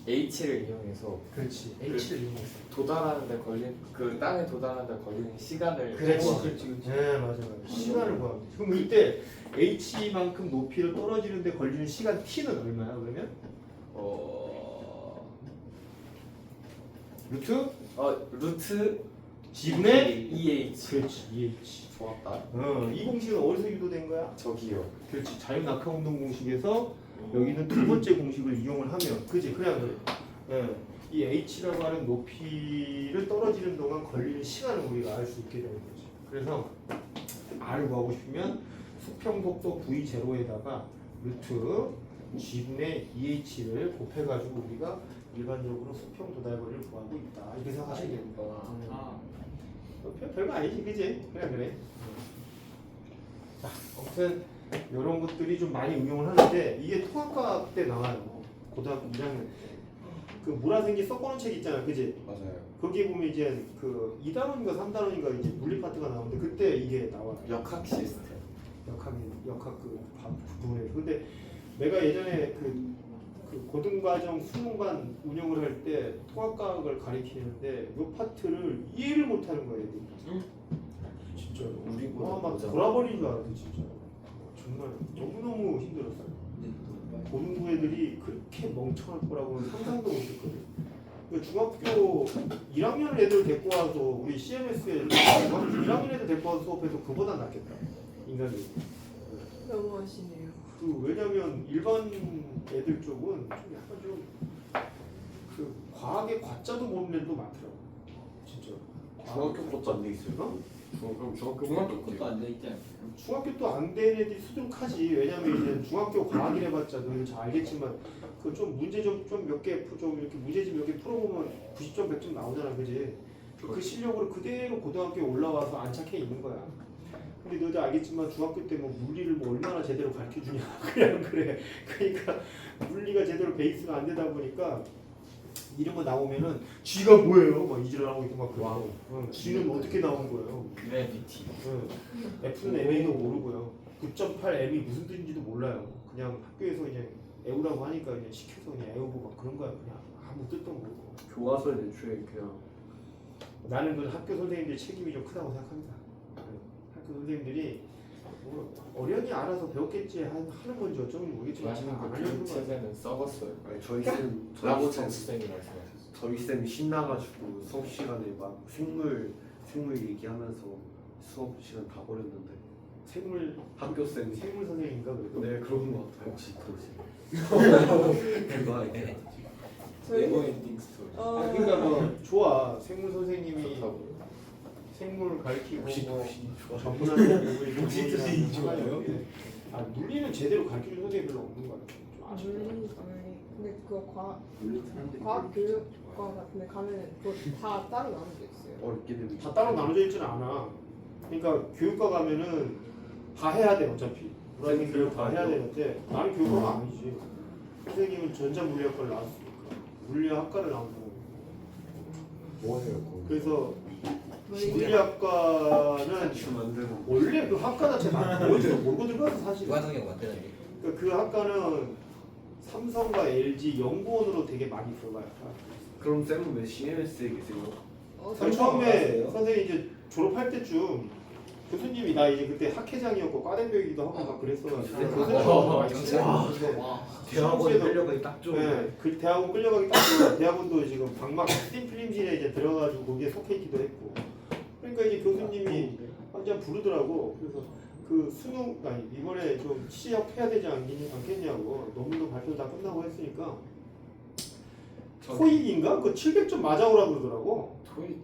H를 이용해서 그렇지. h를 이용해서. 도달하는데 걸린 그 땅에 도달하는데 걸리는 시간을 그렇지, 구하면 그렇지. 네, 맞아. 시간을 구하면 돼. 그럼 이때 h만큼 높이로 떨어지는데 걸리는 시간 t는 얼마야? 그러면 루트 루트 g분의 EH. 그렇지, EH. 좋았다. 이 공식은 어디서 유도된 거야? 저기요. 그렇지, 자유 낙하 운동 공식에서 여기는 두 번째 공식을 이용을 하면, 그지? 그냥 그래. 이 h라고 하는 높이를 떨어지는 동안 걸리는 시간을 우리가 알 수 있게 되는 거지. 그래서 r을 구하고 싶으면 수평 속도 v0에다가 루트 g분의 eh를 곱해가지고 우리가 일반적으로 수평 도달거리를 구하고 있다. 이렇게 생각하시면 됩니다. 별거 아니지, 그지? 그래. 자, 아무튼 이런 것들이 좀 많이 응용을 하는데 이게 통합과학 때 나와요. 고등학교 1학년 때. 그 물화생기 섞어놓은 책 있잖아, 그지? 맞아요. 거기에 보면 이제 그 2단원인가 3단원인가 이제 물리 파트가 나오는데 그때 이게 나와요. 역학 시스템. 역학 그 부분에. 근데 내가 예전에 그 고등과정 수능반 운영을 할 때 통합과학을 가리키는데 이 파트를 이해를 못하는 거예요, 애들이. 진짜로. 막 돌아버린 줄 알았어, 진짜. 정말 너무너무 힘들었어요. 고등부 애들이 그렇게 멍청할 거라고는 상상도 못했거든. 중학교 1학년 애들 데리고 와서 우리 CMS에 중학교 1학년 애들 데리고 와서 수업해도 그보다 낫겠다. 인간이. 너무하시네요. 왜냐면 일반 애들 쪽은 좀 약간 좀 그 과학의 과자도 모르는 애들도 많더라고. 진짜. 중학교 것도 안 돼 있어요. 어? 중학교 그것도 안 돼 있잖아. 중학교 안 된 애들이 수두룩하지. 왜냐면 이제 중학교 과학을 해봤자 너희들 잘 알겠지만 그 좀 문제 좀 몇 개 좀 이렇게 문제집 몇 개 풀어보면 90점 100점 나오잖아, 그지? 그 실력으로 그대로 고등학교에 올라와서 안착해 있는 거야. 근데 너희들 알겠지만 중학교 때 뭐 물리를 뭐 얼마나 제대로 가르쳐 주냐. 그냥 그래. 그러니까 물리가 제대로 베이스가 안 되다 보니까 이런 거 나오면은 G가 뭐예요? 막 이질하고 있고 막 그러고. G는 어떻게 나온 거예요? 그래비티. F는 MA도 모르고요. 9.8M이 무슨 뜻인지도 몰라요. 그냥 학교에서 그냥 애우라고 하니까 그냥 시켜서 그냥 애우고 막 그런 거야. 그냥 아무 뜻도 모르고. 교과서에 애초에 그냥 나는 그 학교 선생님들의 책임이 좀 크다고 생각합니다. 학교 선생님들이 뭐 어련히 알아서 배웠겠지 하는 건지 어쩌면 모르겠지만 하시는 안 그 하려는 교육 거야. 체제는 썩었어요. 아니, 저희 쌤 라고 정수생이 말씀하셨어요. 저희 쌤 신나가지고 수업 시간에 막 생물 얘기하면서 수업 시간 다 버렸는데 학교 쌤 생물 선생님인가 그래도? 네 그런 거 같아요. 혹시 그러세요? 그거 아니에요. 저희 네버 엔딩 스토리. 그러니까 뭐 좋아. 생물 선생님이 좋다고. 생물 가르치고 뭐 좋아. 전문하는 공부에 혹시 뜻이 좋아요? 물리는 제대로 가르쳐준 선생님이 별로 없는 거 같아요. 좀 아쉽다. 근데 그거 과학 교육과 같은데 가면은 그거 다 따로 나눠져 있어요. 어렵게 되면 다 따로 나눠져 있지는 않아. 그러니까 교육과 가면은 다 해야 돼 어차피. 물리는 교육 다 해야 되는데 나는 교육과가 아니지. 선생님은 전자물리학과를 나왔으니까 물리학과를 나온 거고. 뭐예요? 거기? 그래서 물리학과는 주 만드는 원래 그 학과 자체가 뭔지도 모르고 들어가서 사실. 무한동력 만드는 게. 그 학과는 삼성과 LG 연구원으로 되게 많이 들어가요. 그럼 쌤은 왜 CMS에 계세요? 처음에 선생님 이제 졸업할 때쯤 교수님이 나 이제 그때 학회장이었고 과대표이기도 하고 막 그랬어가지고 경찰. 대학원에 끌려가기 딱 좋은. 네, 그 대학원 끌려가기 딱 좋아요. 대학원도 지금 방막 스팀 필름실에 이제 들어가지고 거기에 속해 있기도 했고. 그러니까 이제 교수님이 한 잔 부르더라고. 그래서 그 수능 아니 이번에 좀 취업해야 되지 않겠냐고. 논문 발표 다 끝나고 했으니까 토익인가? 그 700점 맞아오라 그러더라고. 토익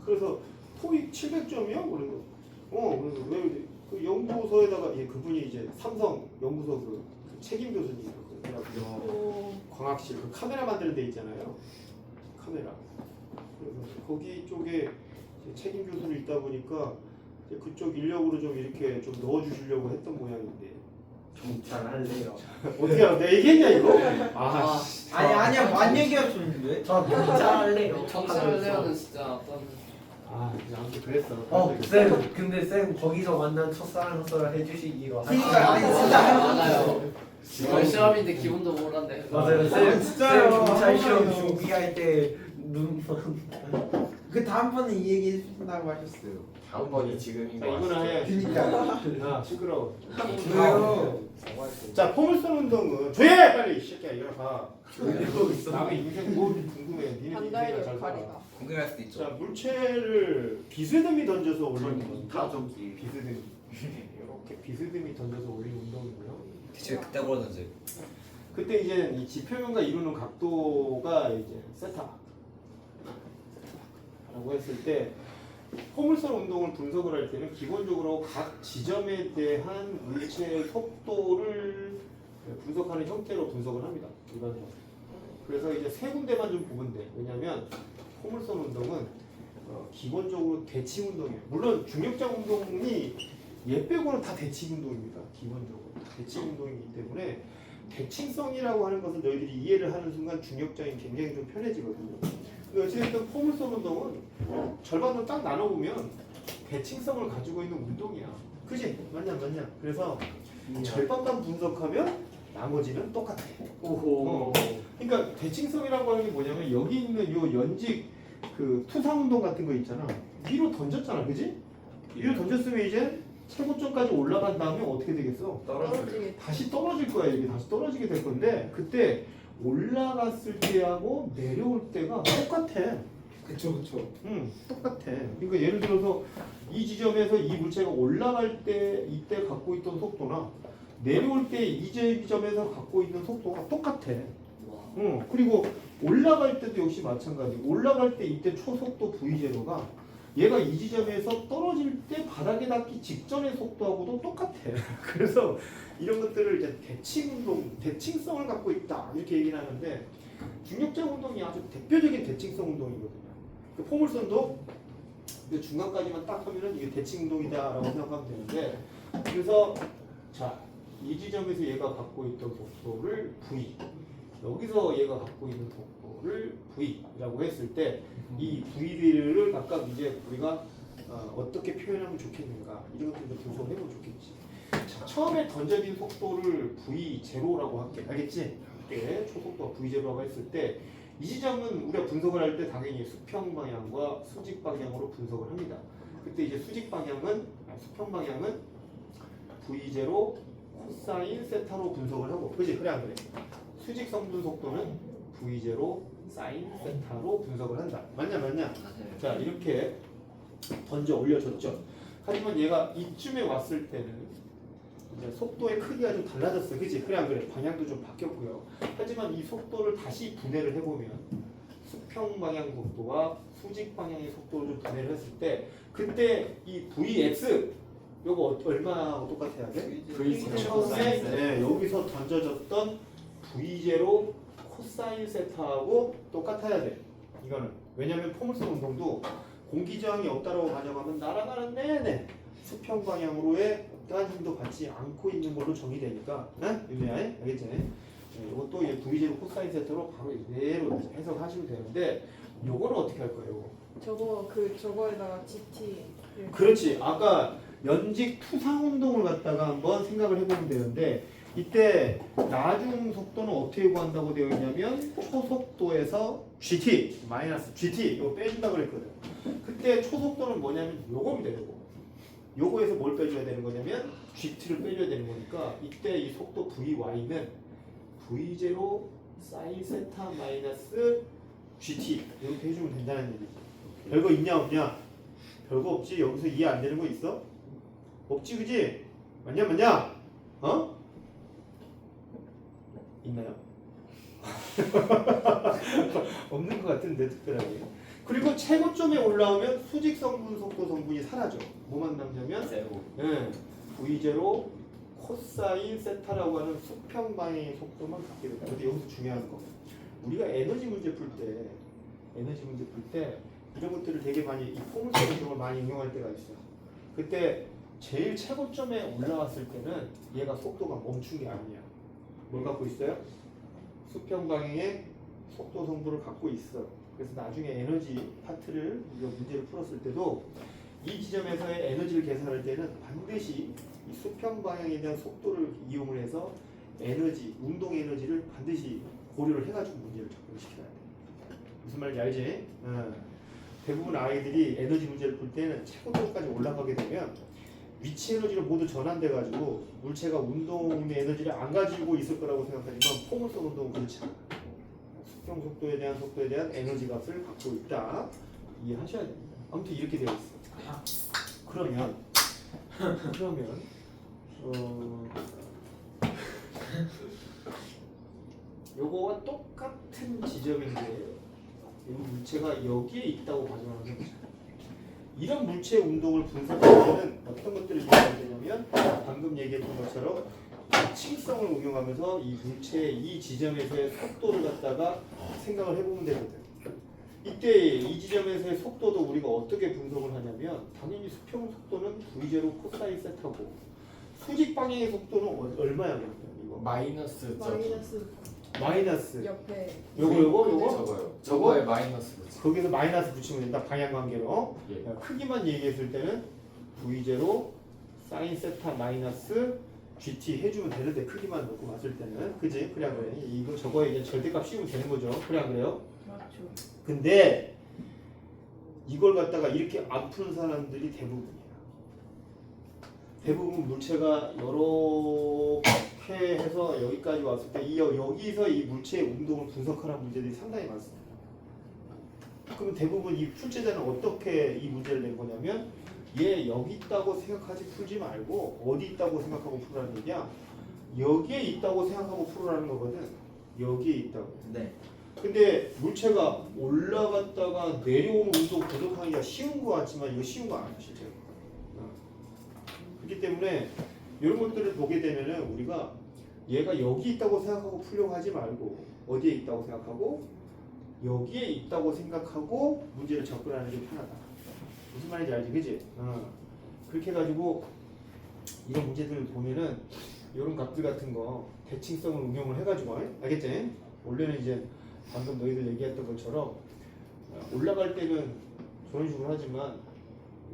그래서 토익 700점이요? 그래서 그래서 왜 그 연구소에다가 그분이 이제 삼성 연구소 그 책임 교수님이더라고요. 오. 광학실 그 카메라 만드는 데 있잖아요. 카메라. 그래서 거기 쪽에 이제 책임 교수로 있다 보니까 이제 그쪽 인력으로 좀 이렇게 좀 넣어주시려고 했던 모양인데 경찰 할래요. 어떻게 알아? 내가 얘기했냐 이거? 아니야 만 얘기하셨는데. 저 경찰 할래요. 경찰을 내어는 진짜 어떤 이제 아무튼 그랬어. 쌤, 근데 쌤 거기서 만난 첫사랑 썰 해주시기로. 그러니까 아니 진짜 맞아요. 이번 시험인데 기분도 모르는데. 맞아요. 쌤 경찰 시험 준비할 때눈 그 다음번에 이 얘기 해주신다고 하셨어요. 다음번이 지금인 자 거 이거나 해. 그니까. 시끄러워. 왜요? 자 포물선 운동은 조용해 빨리 이 새끼야 일어나. 이러고 있어. 나의 인생 뭐 궁금해. 니네 인생을 반다의 잘 살아. 역할이다. 궁금할 수도 있죠. 자 물체를 비스듬히 던져서 올리는 겁니다. 타전기. 비스듬히 이렇게 비스듬히 던져서 올리는 운동이고요. 대체 그때 그러던지. 그때 이제 이 지표면과 이루는 각도가 이제 세타라고 했을 때 포물선 운동을 분석을 할 때는 기본적으로 각 지점에 대한 물체의 속도를 분석하는 형태로 분석을 합니다. 일반적으로. 그래서 이제 세 군데만 좀 보면 돼. 왜냐하면 포물선 운동은 기본적으로 대칭 운동이에요. 물론 중력장 운동이 얘 빼고는 다 대칭 운동입니다. 기본적으로 대칭 운동이기 때문에 대칭성이라고 하는 것을 너희들이 이해를 하는 순간 중력장이 굉장히 좀 편해지거든요. 근데 어쨌든 포물선 운동은 절반으로 딱 나눠보면 대칭성을 가지고 있는 운동이야. 그지? 맞냐? 그래서 절반만 분석하면 나머지는 똑같아. 오호. 그러니까 대칭성이라고 하는 게 뭐냐면 여기 있는 요 연직 그 투상 운동 같은 거 있잖아. 위로 던졌잖아, 그지? 위로 던졌으면 이제 최고점까지 올라간 다음에 어떻게 되겠어? 떨어지게. 다시 떨어질 거야. 이게 다시 떨어지게 될 건데 그때 올라갔을 때하고 내려올 때가 똑같아. 그쵸. 똑같아. 그러니까 예를 들어서 이 지점에서 이 물체가 올라갈 때 이때 갖고 있던 속도나 내려올 때 이 지점에서 갖고 있는 속도가 똑같아. 그리고 올라갈 때도 역시 마찬가지. 올라갈 때 이때 초속도 V0가 얘가 이 지점에서 떨어질 때 바닥에 닿기 직전의 속도하고도 똑같아. 그래서 이런 것들을 이제 대칭 운동, 대칭성을 갖고 있다 이렇게 얘기를 하는데 중력장 운동이 아주 대표적인 대칭성 운동이거든요. 그 포물선도 중간까지만 딱 하면은 이게 대칭 운동이다라고 생각하면 되는데 그래서 자, 이 지점에서 얘가 갖고 있던 속도를 V, 여기서 얘가 갖고 있는 속도를 V라고 했을 때 이 V들을 각각 이제 우리가 어떻게 표현하면 좋겠는가 이런 것들도 분석해보면 좋겠지. 자, 처음에 던져진 속도를 V0라고 할게. 알겠지? 네, 초속도가 V0라고 했을 때 이 지점은 우리가 분석을 할 때 당연히 수평 방향과 수직 방향으로 분석을 합니다. 그때 이제 수평 방향은 V0 코사인 세타로 분석을 하고, 그지? 그래 안 그래? 수직 성분 속도는 V0 사인 세타로 분석을 한다. 맞냐? 자, 이렇게 던져 올려줬죠. 하지만 얘가 이쯤에 왔을 때는 이제 속도의 크기가 좀 달라졌어. 그치? 그래 안 그래? 방향도 좀 바뀌었고요. 하지만 이 속도를 다시 분해를 해보면 수평 방향 속도와 수직 방향의 속도를 좀 분해를 했을 때 그때 이 Vx 요거 얼마하고 똑같아야 돼? 처음에 네, 여기서 던져졌던 V0 코사인 세타하고 똑같아야 돼. 이거는 왜냐면 포물선 운동도 공기 저항이 없다라고 가정하면 날아가는 내내 수평 방향으로의 어떠한 힘도 받지 않고 있는 걸로 정의되니까, 유리해? 알겠지? 네, 이것도 V0 코사인 세타로 바로 이대로 해석하시면 되는데, 요거는 어떻게 할 거예요? 저거에다가 GT. 그렇지. 아까 연직 투상 운동을 갖다가 한번 생각을 해보면 되는데, 이때 나중 속도는 어떻게 구한다고 되어 있냐면 초속도에서 GT 마이너스 GT 이거 빼준다고 그랬거든. 그때 초속도는 뭐냐면 요겁니다. 요거 요거에서 뭘 빼줘야 되는 거냐면 GT를 빼줘야 되는 거니까 이때 이 속도 VY는 V0 사인 세타 마이너스 GT 이렇게 해주면 된다는 얘기지. 별거 있냐 없냐? 별거 없지. 여기서 이해 안 되는 거 있어? 없지 그지? 맞냐? 어? 있나요? 없는 것 같은데 특별하게. 그리고 최고점에 올라오면 수직 성분 속도 성분이 사라져. 뭐만 남냐면 제로. 예, V0 코사인 세타라고 하는 수평 방향의 속도만 갖게 된다. 근데 여기서 중요한 거, 우리가 에너지 문제 풀 때 이런 것들을 되게 많이 이 포물선 같은 걸 많이 응용할 때가 있어. 그때 제일 최고점에 올라왔을 때는 얘가 속도가 멈춘 게 아니야. 뭘 갖고 있어요? 수평 방향의 속도 성분을 갖고 있어. 그래서 나중에 에너지 파트를 우리가 문제를 풀었을 때도 이 지점에서의 에너지를 계산할 때는 반드시 이 수평 방향에 대한 속도를 이용을 해서 에너지, 운동 에너지를 반드시 고려를 해가지고 문제를 접근시켜야 돼. 무슨 말인지 알지? 대부분 아이들이 에너지 문제를 풀 때는 최고점까지 올라가게 되면 위치 에너지를 모두 전환돼가지고 물체가 운동의 에너지를 안 가지고 있을 거라고 생각하지만 포물선 운동은 그렇지 않아. 수평 속도에 대한 에너지 값을 갖고 있다. 이해하셔야 됩니다. 아무튼 이렇게 되어 있어. 그러면 요거와 똑같은 지점인데 이 물체가 여기에 있다고 가정하는 거죠. 이런 물체 운동을 분석할 때는 어떤 것들을 이용해야 되냐면 방금 얘기했던 것처럼 층성을 응용하면서 이 물체의 이 지점에서의 속도를 갖다가 생각을 해보면 되거든. 이때 이 지점에서의 속도도 우리가 어떻게 분석을 하냐면 당연히 수평 속도는 V0 코사인 세타고 수직 방향의 속도는 얼마야 그러면 이거? 마이너스 저기. 마이너스 옆에 저거요. 저거에 마이너스 붙이. 거기서 마이너스 붙이면 된다. 방향 관계로. 예. 크기만 얘기했을 때는 V0 사인 세타 마이너스 GT 해주면 되는데 크기만 놓고 봤을 때는 그지? 그래 그래. 이거 저거에 이제 절대값 씌우면 되는 거죠. 그래 그래요? 맞죠. 근데 이걸 갖다가 이렇게 안 푸는 사람들이 대부분이야. 대부분 물체가 이렇게 해서 여기까지 왔을 때 여기서 이 물체의 운동을 분석하는 문제들이 상당히 많습니다. 그러면 대부분 이 출제자는 어떻게 이 문제를 낸 거냐면 얘 여기 있다고 생각하지 풀지 말고 어디 있다고 생각하고 풀라는 얘기야. 여기에 있다고 생각하고 풀으라는 거거든. 여기에 있다고. 네. 근데 물체가 올라갔다가 내려오는 운동 분석하기가 쉬운 거 같지만 이거 쉬운 거 아니야 실제로. 그렇기 때문에 이런 것들을 보게 되면은 우리가 얘가 여기 있다고 생각하고 풀려고 하지 말고 어디에 있다고 생각하고 여기에 있다고 생각하고 문제를 접근하는 게 편하다. 무슨 말인지 알지, 그지? 그렇게 해가지고 이런 문제들을 보면은 이런 값들 같은 거 대칭성을 응용을 해가지고 알겠지? 원래는 이제 방금 너희들 얘기했던 것처럼 올라갈 때는 저런 식으로 하지만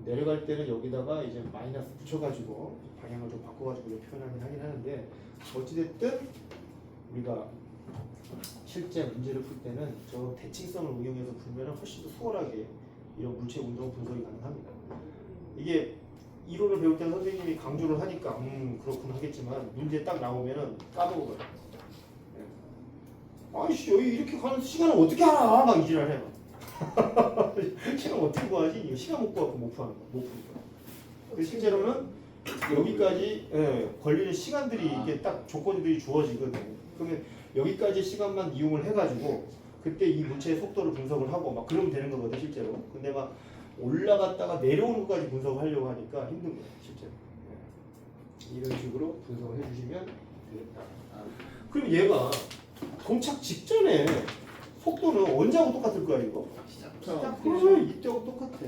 내려갈 때는 여기다가 이제 마이너스 붙여가지고 방향을 좀 바꿔가지고 표현하긴 하긴 하는데 어찌됐든 우리가 실제 문제를 풀 때는 저 대칭성을 응용해서 풀면 훨씬 더 수월하게 이런 물체 운동 분석이 가능합니다. 이게 이론을 배울 때는 선생님이 강조를 하니까 그렇군 하겠지만 문제 딱 나오면은 까먹어요. 아이씨 여기 이렇게 가는 시간을 어떻게 알아? 막 이지랄 해. 시간 어떻게 구하지? 이거 시간 못 구하고 못 푸는 거야. 근데 실제로는 여기까지 걸리는 시간들이 이게 딱 조건들이 주어지거든. 그러면 여기까지 시간만 이용을 해가지고 그때 이 물체의 속도를 분석을 하고 막 그러면 되는 거거든 실제로. 근데 막 올라갔다가 내려오는 것까지 분석을 하려고 하니까 힘든 거야 실제로. 이런 식으로 분석을 해주시면 되겠다. 그럼 얘가 도착 직전에 속도는 언제하고 똑같을 거야 이거? 그래 이때하고 똑같아.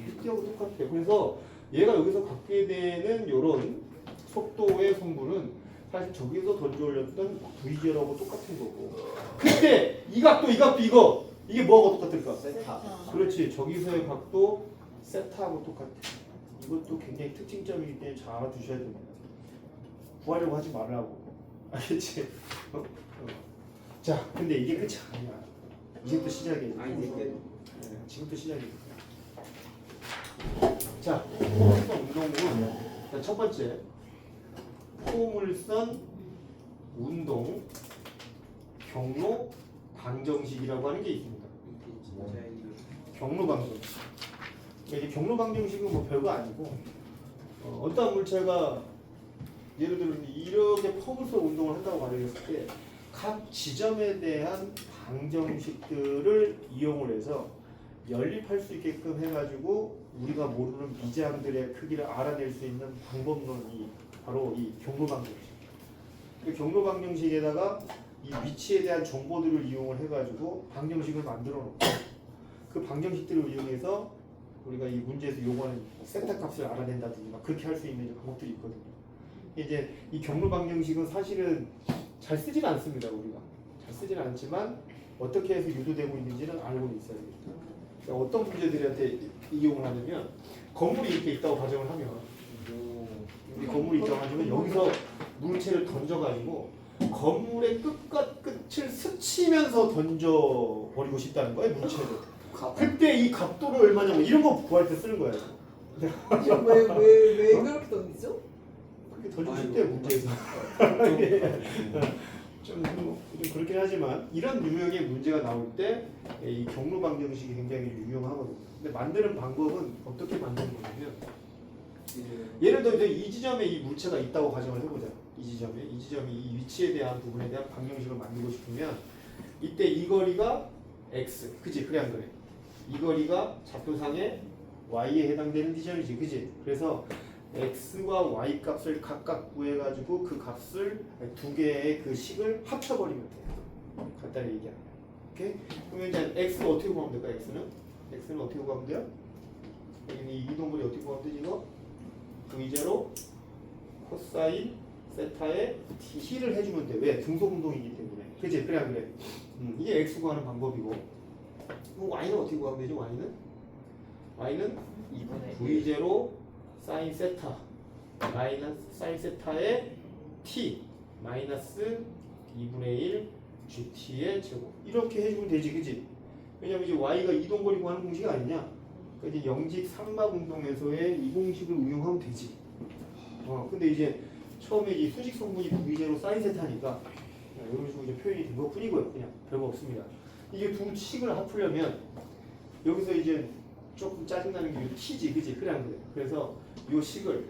이때하고 똑같아. 그래서 얘가 여기서 갖게 되는 이런 속도의 성분은 사실 저기서 던져 올렸던 V0하고 똑같은 거고. 근데 이 각도 이게 뭐하고 똑같을까? 세타. 그렇지. 저기서의 각도 세타하고 똑같아. 이것도 굉장히 특징점이기 때문에 잘 알아두셔야 됩니다. 구하려고 하지 말라고. 알겠지? 자, 근데 이게 끝이 아니야. 이제부터 시작이야. 아니, 이제 끝. 지금부터 시작이야. 자, 포물선 운동은 일단 첫 번째 포물선 운동 경로 방정식이라고 하는 게 있습니다. 경로 방정식. 이게 경로 방정식은 뭐 별거 아니고 어떤 물체가 예를 들어 이렇게 포물선 운동을 한다고 가정했을 때 각 지점에 대한 방정식들을 이용을 해서 연립할 수 있게끔 해가지고 우리가 모르는 미지항들의 크기를 알아낼 수 있는 방법론이 바로 이 경로 방정식. 이 경로 방정식에다가 이 위치에 대한 정보들을 이용을 해가지고 방정식을 만들어 놓고 그 방정식들을 이용해서 우리가 이 문제에서 요구하는 세타 값을 알아낸다든지 막 그렇게 할 수 있는 방법들이 있거든요. 이제 이 경로 방정식은 사실은 잘 쓰지는 않습니다. 우리가 잘 쓰지는 않지만 어떻게 해서 유도되고 있는지는 알고는 있어야 됩니다. 그러니까 어떤 문제들한테 이용을 하냐면 건물이 이렇게 있다고 가정을 하면 이 건물이 있다고 하면 여기서 물체를 던져가지고 건물의 끝과 끝을 스치면서 던져버리고 싶다는 거예요. 물체를. 그때 이 각도를 얼마냐면 이런 거 구할 때 쓰는 거예요. 왜 그렇게 던지죠? 그렇게 던지실 때 문제에서 좀 그렇긴 하지만 이런 유형의 문제가 나올 때 이 경로 방정식이 굉장히 유용하거든요. 근데 만드는 방법은 어떻게 만드는 거냐면 예를 들어 이제 이 지점에 이 물체가 있다고 가정을 해보자. 이 지점에 이 위치에 대한 부분에 대한 방정식을 만들고 싶으면 이때 이 거리가 x, 그지? 그래 안 그래? 이 거리가 좌표상의 y에 해당되는 지점이지, 그지? 그래서 x와 y 값을 각각 구해가지고 그 값을 두 개의 그 식을 합쳐버리면 돼요. 간단히 얘기하면. 오케이? 그러면 이제 x는 어떻게 구하면 될까? x는 어떻게 구하면 돼요? 여기는 이 이동거리 어떻게 구하면 되지 이거? V제로 코사인 세타의 t를 해주면 돼. 왜? 등속운동이기 때문에. 그치? 그래 안 그래? 이게 x 구하는 방법이고 그럼 y는 어떻게 구하면 되죠? y는 V제로 사인 세타 마이너스 사인 세타의 t 마이너스 2분의 1 gt의 제곱 이렇게 해주면 되지, 그지? 왜냐면 이제 y가 이동거리 구하는 공식이 아니냐? 그러니까 이제 영직 삼막 운동에서의 이 공식을 응용하면 되지. 근데 이제 처음에 이 수직 성분이 V제로 사인 세타니까 이런 식으로 이제 표현이 된 것뿐이고요. 그냥 별거 없습니다. 이게 두 식을 합하려면 여기서 이제 조금 짜증나는 게 이 t지, 그지? 그래 안 그래? 그래서 이 식을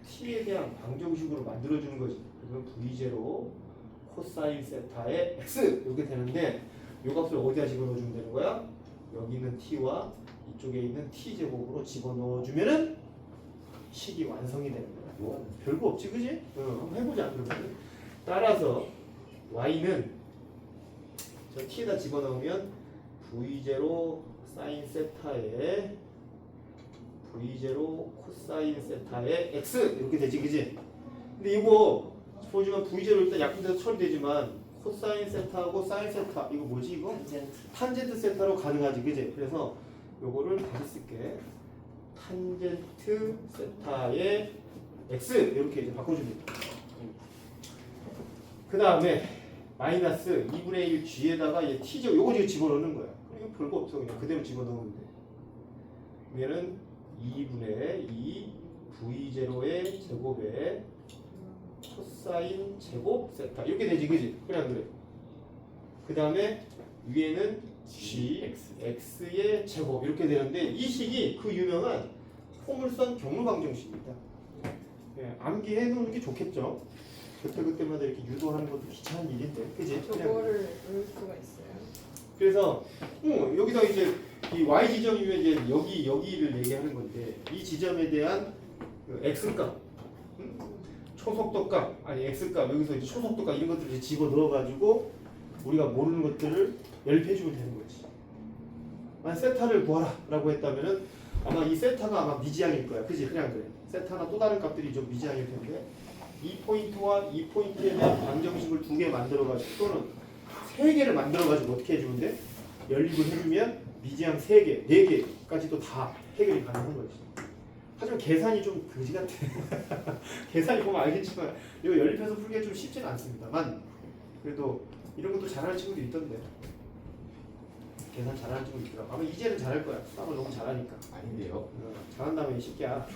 t에 대한 방정식으로 만들어주는 거지. 그러면 V제로 코사인 세타의 x 이렇게 되는데 이 값을 어디다 집어넣어주면 되는 거야? 여기 있는 t와 이쪽에 있는 t 제곱으로 집어넣어주면은 식이 완성이 되는 거야. 뭐 별거 없지, 그지? 한번 해보자. 그러면 따라서 y는 저 t에다 집어넣으면 v0 사인 세타에 v0 코사인 세타의 x 이렇게 되지, 그지? 근데 이거 보시면 v0 일단 약분돼서 처리되지만 코사인 세타하고 사인 세타 이거 뭐지 이거? 탄젠트 세타로 가능하지, 그지? 그래서 요거를 다시 쓸게. 탄젠트 세타의 x 이렇게 이제 바꿔줍니다. 그 다음에 마이너스 2분의 1 g에다가 얘 t죠. 요거 지금 집어넣는 거야. 이거 별거 없어. 그냥 그대로 집어넣으면 돼. 얘는 2분의 2 v0의 제곱에 코사인 제곱 세타 이렇게 되지, 그지? 그래 안 그래? 그 다음에 위에는 g x의 제곱 이렇게 되는데 이 식이 그 유명한 포물선 경로 방정식입니다. 예, 암기해 놓는 게 좋겠죠. 그때마다 이렇게 유도하는 것도 귀찮은 일인데, 그지? 저거를 외울 수가 있어요. 그래서 여기다 이제 이 y 지점이면 이제 여기를 얘기하는 건데 이 지점에 대한 그 x 값, 초속도 값, 아니 x 값 여기서 이제 초속도 값 이런 것들을 이제 집어 넣어가지고 우리가 모르는 것들을 연립해주면 되는 거지. 만약 세타를 구하라라고 했다면은 아마 이 세타가 아마 미지항일 거야, 그지? 그냥 그래. 세타나 또 다른 값들이 좀 미지항일 텐데 이 포인트와 이 포인트에 대한 방정식을 두 개 만들어가지고 또는 세 개를 만들어가지고 어떻게 해주면 돼? 연립을 해주면 미지항 3개, 4개까지도 다 해결이 가능한 거지. 하지만 계산이 좀 그지 같아. 계산이 보면 알겠지만 이거 연립해서 풀기가 좀 쉽지는 않습니다만 그래도 이런 것도 잘하는 친구도 있던데. 계산 잘하는 친구 있더라고. 아마 이제는 잘할 거야. 수학을 너무 잘하니까. 아닌데요. 잘한다면 이 새끼야.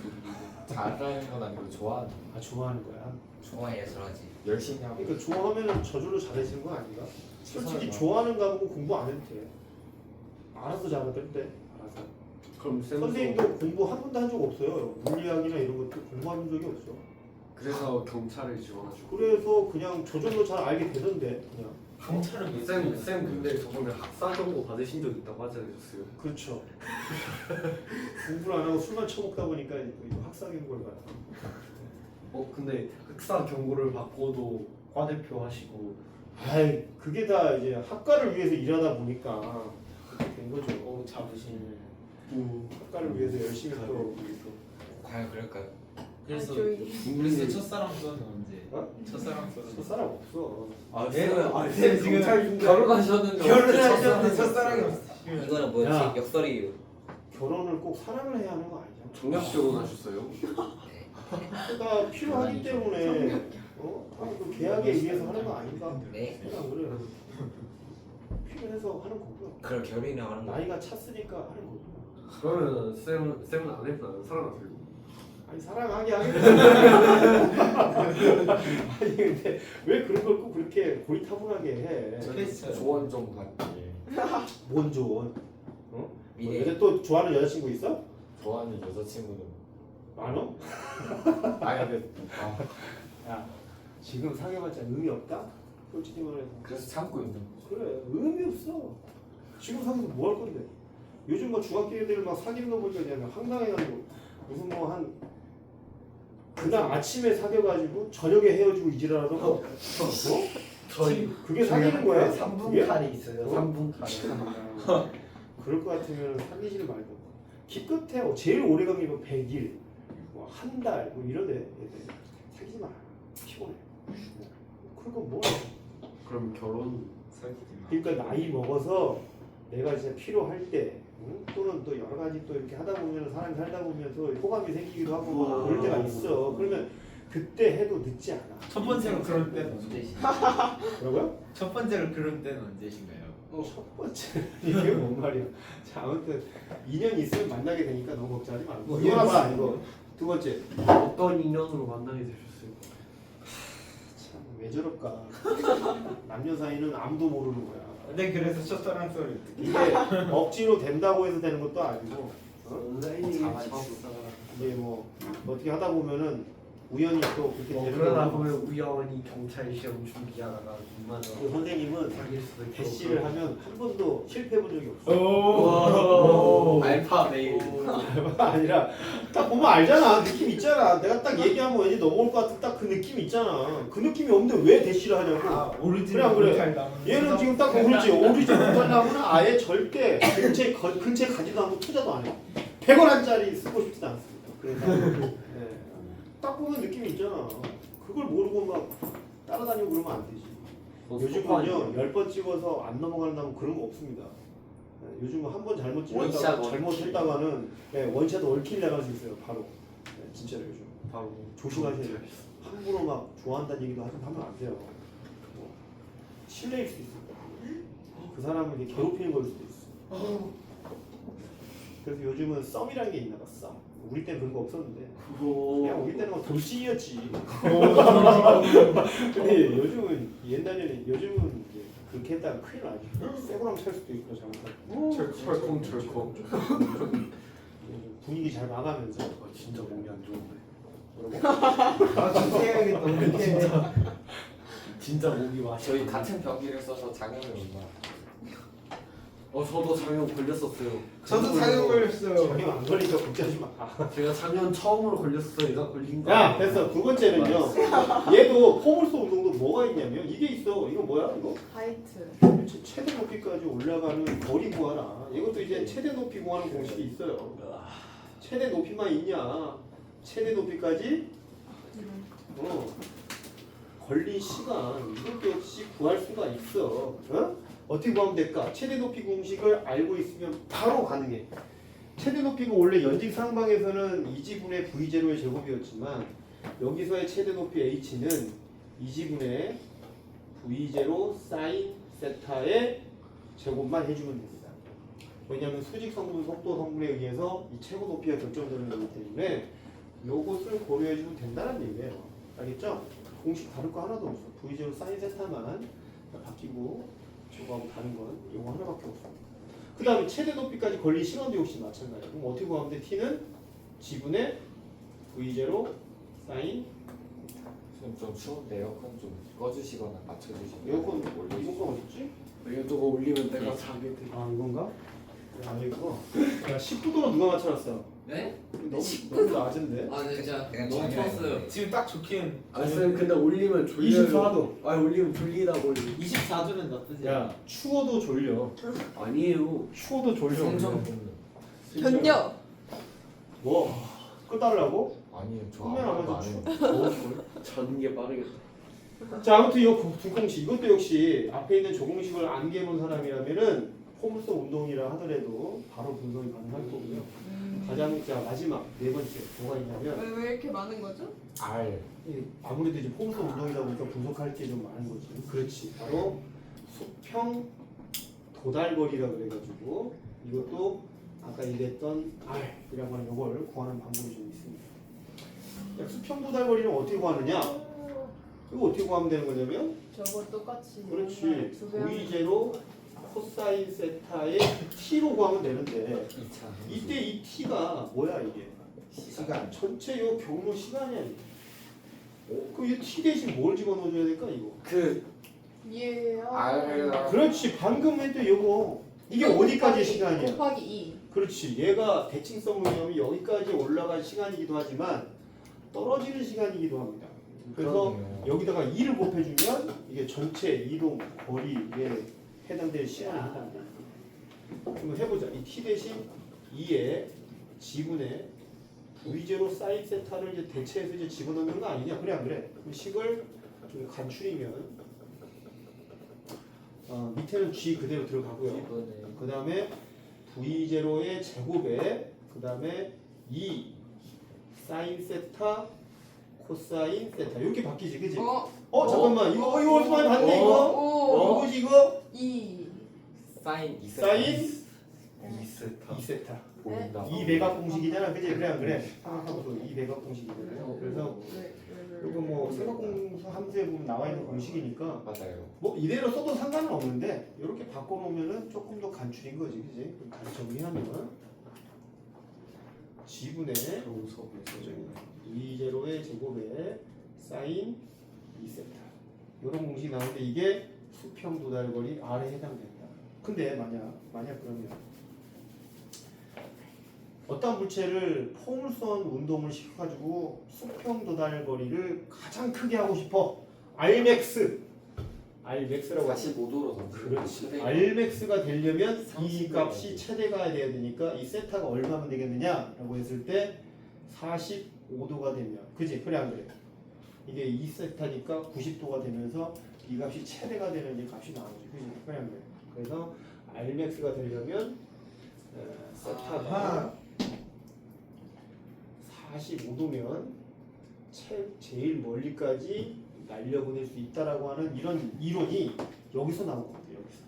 잘하는 건 아니고 좋아하는. 아 좋아하는 거야. 좋아해야 잘하지. 열심히 하고. 그러니까 좋아하면은 저절로 잘해지는 건 아닌가? 솔직히 최선을 좋아하는 과목은 공부 안 해도 돼. 알아서 잘하던데. 알아서. 그럼 쌤도 선생님도 공부 한 번도 한 적 없어요. 물리학이나 이런 것도 공부한 적이 없어. 그래서 경찰을 지원하시고. 그래서 그냥 저절로 잘 알게 되던데 그냥. 경찰은 쌤 근데 저번에 학사 경고 받으신 적 있다고 하지 않으셨어요? 그렇죠. 공부를 안 하고 술만 처먹다 보니까 이거 학사 경고를 받아. 근데 학사 경고를 받고도 과대표 하시고. 아이 그게 다 이제 학과를 위해서 일하다 보니까 그렇게 된 거죠. 자부심. 학과를 위해서 열심히 또 과연 그럴까요? 그래서 저희 그래서 첫사랑 쏘는 언제? 어? 첫사랑 쏘는 저 사람 없어. 쌤 지금 결혼하셨는데 결혼하셨는데 첫사랑이 없어. 이거는 뭐였지? 야. 역설이에요. 결혼을 꼭 사랑을 해야 하는 거 아니잖아. 정략 결혼하셨어요? 그러니까 필요하기 때문에 그 계약에 의해서 하는 거 아닌가? 네. 그냥 그래. 필요해서 하는 거고요. 그걸 결혼이라고 하는 거. 나이가 찼으니까 하는 거고요. 그러면 쌤은 안 했나요? 사랑하세요? 아니 사랑하게 하겠네. 아니 근데 왜 그런 걸 꼭 그렇게 고리타분하게 해? 조언 좀 받기. 뭔 조언? 미래. 요새 또 좋아하는 여자친구 있어? 좋아하는 여자친구는. 많어? 아니 근데 야 지금 사귀어봤자 의미 없다? 솔직히 말해서 그래서 참고 있는. 그래 의미 없어. 지금 사귀어서 뭐 할 건데? 요즘 뭐 중학교 애들 막 사귀는 거 보니까 그냥 황당해가지고 무슨 뭐 한 그날 아침에 사귀어가지고 저녁에 헤어지고 이지랄하던 거 어? 저희 그게 사귀는 거야? 3분 그게? 칼이 있어요. 3분 칼. 그럴 것 같으면 사귀지를 말고 기껏해 제일 오래 가면 뭐 100일 뭐 한 달 뭐 이러대 얘들. 사귀지 마 피곤해 그런 건 뭐야. 그럼 결혼 사귀지 마. 그러니까 나이 먹어서 내가 진짜 필요할 때 또는 또 여러 가지 또 이렇게 하다 보면 사람이 살다 보면서 호감이 생기기도 하고 뭐 그럴 때가 있어. 그러면 그때 해도 늦지 않아. 첫 번째로 그럴 때는 언제시? 뭐라고요? 첫 번째로 그럴 때는 언제신가요? 첫 번째 이게 뭔 말이야. 자 아무튼 2년 있으면 만나게 되니까 너무 걱정하지 말고. 이거나 봐 이거. 두 번째 어떤 인연으로 만나게 되셨어요? 참 왜 저럴까. 남녀 사이는 아무도 모르는 거야. 네 그래서 첫사랑 소리 듣기. 이게 억지로 된다고 해서 되는 것도 아니고 선생님이 자만이 이게 뭐 어떻게 하다 보면은 우연히 또 그렇게 되는 그러다 거고. 보면 우연히 경찰 시험 준비하다가 눈맞아 그 선생님은 사귈 수도 있고. 대시를 하면 한 번도 실패해 본 적이 없어. 오. 알파 메일. 아니라 딱 보면 알잖아. 느낌 있잖아. 내가 딱 얘기하면 왠지 넘어올 것 같은 딱 그 느낌 있잖아. 그 느낌이 없는데 왜 대시를 하냐고. 아 오리지널 그래, 안 그래? 못할 나무. 얘는 지금 딱 그렇지. 오리지널 못하려면 아예 절대 근처에 가지도 않고 투자도 안 해. 100원짜리 쓰고 싶지도 않습니다. 그래서 네. 딱 보면 느낌이 있잖아. 그걸 모르고 막 따라다니고 그러면 안 되지. 요즘은요 10번 찍어서 안 넘어간다고 그런 거 없습니다. 네, 요즘은 한 번 잘못 원샷 찍었다가 원킬. 잘못했다가는 네, 원샷 원킬 나갈 수 있어요. 바로. 네, 진짜로 요즘. 바로 조심하셔야 돼요. 함부로 막 좋아한다는 얘기도 하면 안 돼요. 뭐, 실례일 수도 있습니다. 그 사람을 이렇게 괴롭히는 걸 수도 있어. 그래서 요즘은 썸이라는 게 있나 봐. 썸. 우리 때는 그런 거 없었는데. 그냥 우리 때는 막 돌싱이었지. 근데 요즘은 요즘은 이제 그렇게 했다가 큰일 나지. 쇠고랑 찰 수도 있고 잘못하면. 철컹 분위기 잘 막으면서. 진짜 몸이 안 좋은데 아 준비해야겠다. 진짜 몸이 와시 저희 같은 병기를 써서 작용을 얼마. 저도 작년 걸렸었어요. 저도 작용 걸렸어요. 자기 안 걸리니까 걱정하지 마. 제가 작년 처음으로 걸렸어요. 얘가 걸린 거. 야 됐어. 두 번째는요. 얘도 포물소 운동도 뭐가 있냐면 이게 있어. 이거 뭐야 이거? 하이트. 최대 높이까지 올라가는 거리 구하라. 이것도 이제 최대 높이 구하는 공식이 있어요. 최대 높이만 있냐? 최대 높이까지 걸린 시간 이것도 역시 구할 수가 있어. 어떻게 구하면 될까? 최대 높이 공식을 알고 있으면 바로 가능해. 최대 높이가 원래 연직 상방에서는 2지분의 V제로의 제곱이었지만 여기서의 최대 높이 H는 2지분의 V0 사인 세타의 제곱만 해주면 됩니다. 왜냐하면 수직 성분, 속도 성분에 의해서 이 최고 높이가 결정되는 거기 때문에 요것을 고려해 주면 된다는 얘기예요. 알겠죠? 공식 다를 거 하나도 없어. V0 사인 세타만 바뀌고 저거하고 다른 건 요거 하나밖에 없어. 그 다음에 최대 높이까지 걸린 시간도 역시 마찬가지야. 그럼 어떻게 구하면 돼? T는 지분의 V0 사인 지금 좀 추운데 에어컨 좀 꺼주시거나 맞춰주시면 에어컨 이거가 어딨지? 이거 올리면 내가 자게 돼. 아 이건가? 아 이거 야 19도로 누가 맞춰놨어? 네? 너무 낮은데? 아 네, 진짜 약간 너무 잔인하네. 추웠어요. 지금 딱 좋긴. 쌤 근데 올리면 졸려요. 24도. 아니 올리면 졸리다고 올리. 24주는 나쁘지. 야 추워도 졸려. 아니에요. 추워도 졸려. 생전 견뎌. 뭐? 끄달라고? 아니에요 저 화면 아무 안 말도 안 해도 해요. 자는 게 빠르겠다. 자 아무튼 이 두 공식 이것도 역시 앞에 있는 저 공식을 안 개놓은 사람이라면은 포물선 운동이라 하더라도 바로 분석이 가능할 거고요. 가장 자 마지막 네 번째 뭐가 있냐면 왜 이렇게 많은 거죠? R 아무래도 이제 포물선 운동이다 보니까 분석할 게 좀 많은 거지. 그렇지. 바로 수평 도달거리라 그래가지고 이것도 아까 얘기했던 R이라고 하는 이걸 구하는 방법이 좀 있습니다. 자, 수평 도달거리는 어떻게 구하느냐? 이거 어떻게 구하면 되는 거냐면 저거 똑같이. 그렇지. 두 배. V0 코사인 세타의 T로 구하면 되는데 2차 이때 이 T가 뭐야 이게? 시간 전체 요 경로 시간이야 이게. 그럼 이 T 대신 뭘 집어넣어줘야 될까 이거? 그 이해요. R 그렇지. 방금 했던 요거 이게 어디까지 시간이야? 곱하기 2. 그렇지. 얘가 대칭성 개념이 여기까지 올라갈 시간이기도 하지만 떨어지는 시간이기도 합니다. 그래서 그러네요. 여기다가 2를 곱해주면 이게 전체 이동 거리에 해당될 시간이 해당돼. 한번 해보자. 이 t 대신 2에 지분의 v0 사인 세타를 이제 대체해서 이제 집어넣는 거 아니냐? 그래 안 그래? 그 식을 좀 간추리면 밑에는 g 그대로 들어가고요. 그 다음에 v0의 제곱에 그 다음에 2 사인 세타 코사인 세타 이렇게 바뀌지, 그지? 잠깐만 이거 어디서 많이 봤네 이거? 이거지 이거? 2. 사인 2 사인 2세타. 2세타. 보인다. 이 매각 공식이잖아, 그지? 그래 안 그래? 생각하고 이 매각 공식이잖아요. 그래서 이거 뭐 생각공수 함수에 보면 나와 있는 공식이니까 맞아요. 뭐 이대로 써도 상관은 없는데 이렇게 바꿔놓으면은 조금 더 간추린 거지, 그지? 정리하면 지분의 V0의 제곱에 사인 2세타 이런 공식이 나오는데 이게 수평 도달거리 R에 해당된다. 근데 만약 그러면 어떤 물체를 포물선 운동을 시켜가지고 수평 도달거리를 가장 크게 하고 싶어. Rmax라고 하지. 45도로 던지는 그렇지. Rmax가 되려면 이 값이 최대가 돼야 되니까 이 세타가 얼마면 되겠느냐라고 했을 때 45도가 되면, 그지? 그래 안 그래? 이게 2세타니까 90도가 되면서 이 값이 최대가 되는 이 값이 나오지, 그지? 그래 안 그래? 그래서 Rmax가 되려면 세타가 45도면 제일 멀리까지 날려보낼 수 있다라고 하는 이런 이론이 여기서 나온 것 같아요. 여기서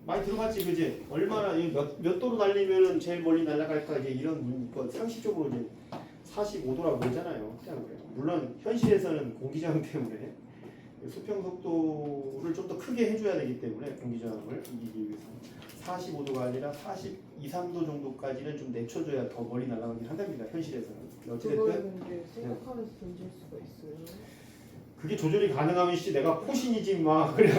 많이 들어봤지, 그지? 얼마나 몇 도로 날리면 제일 멀리 날아갈까 이제 이런 거 상식적으로 이제 45도라고 그러잖아요. 그냥 그래요. 물론 현실에서는 공기저항 때문에 수평 속도를 좀 더 크게 해줘야 되기 때문에 공기저항을 이기기 위해서 45도가 아니라 42, 3도 정도까지는 좀 내쳐줘야 더 멀리 날아가긴 한답니다. 현실에서는. 그걸 어찌됐든 근데 생각하면서 던질 수가 있어요. 그게 조절이 가능하면 씨 내가 포신이지 막 그래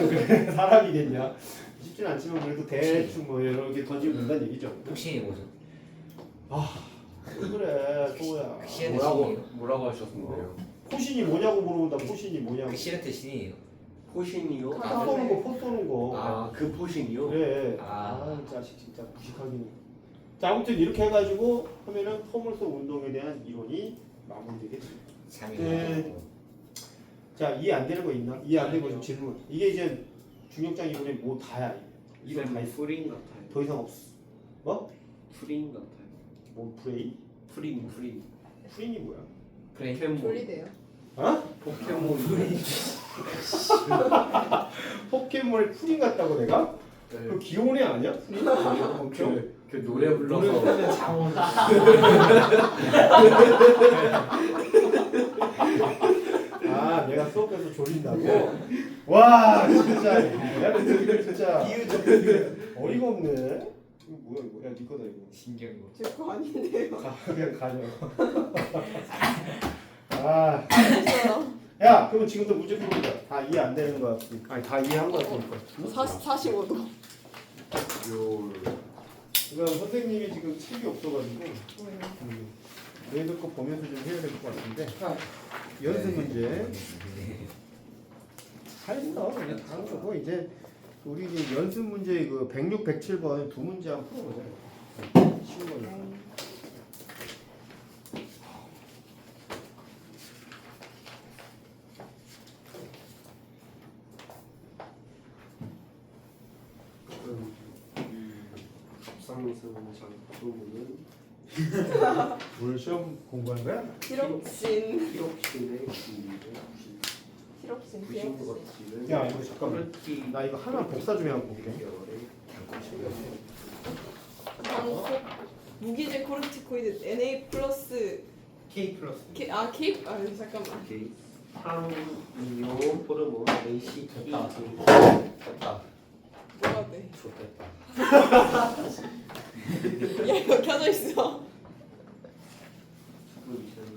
사람이 됐냐 쉽진 않지만 그래도 대충 뭐 이렇게 던지면 된다는 얘기죠. 혹시 뭐죠? 그래 소야. 그 시에는 뭐라고 하셨는데요? 포신이 뭐냐고 물어본다. 포신이 뭐냐고. 그 시한테 신이에요. 포신이요? 아, 포 쏘는 거, 포 쏘는 거. 아 그 포신이요? 그래. 아. 자식 진짜 무식하긴. 자 아무튼 이렇게 해가지고 하면은 포물선 운동에 대한 이론이 마무리되겠지. 잠이 네. 자 이해 안 되는 거 있나? 이해 안 되는 거 좀 질문. 이게 이제 중력장 이론이 뭐 다야. 이론 다 있어. 프린 같아요. 더 이상 없어. 뭐? 프린 같아요. 뭐 프레이? 프린. 프린이 뭐야? 포켓몬. 졸리대요. 어? 포켓몬. 포켓몬의 프린 같다고 내가? 그 귀여운 애 아니야? 엄청? 그 노래 불러서 노래 장원. 아 내가 수업에서 졸린다고? 와 진짜 야 근데 진짜 어이가 없네. 이거 뭐야 이거? 야네 거다 이거. 신기한 거. 제 거 아닌데요. 그냥 가져. 아. 있어요. 야 그러면 지금도 문제 풀어보자. 다 이해 안 되는 거 같으니까. 아니 다 이해한 거 같으니까. 45도. 요 이거 선생님이 지금 책이 없어가지고 너희들 거 보면서 좀 해야 될 것 같은데. 연습 문제. 잘했어. 그냥 다 하고 이제 우리 이제 연습 문제 그 106, 107번 두 문제 한번 풀어보자. 쉬운 거니까. 상승 장소문은 뭘 시험 공부하는 거야? 티록신. 티록신의 기인데 티록신. 부신 티록신. 것지를 야 이거 잠깐만. 티 나 이거 하나 복사 좀 해갖고 올게. 방콕. 무기질 코르티코이드 Na 플러스 K 플러스. K 아 잠깐만. 오케이 항이뇨 호르몬 AC 됐다. 됐다. 뭐가 돼? 좋겠다. 야 이거 켜져 있어.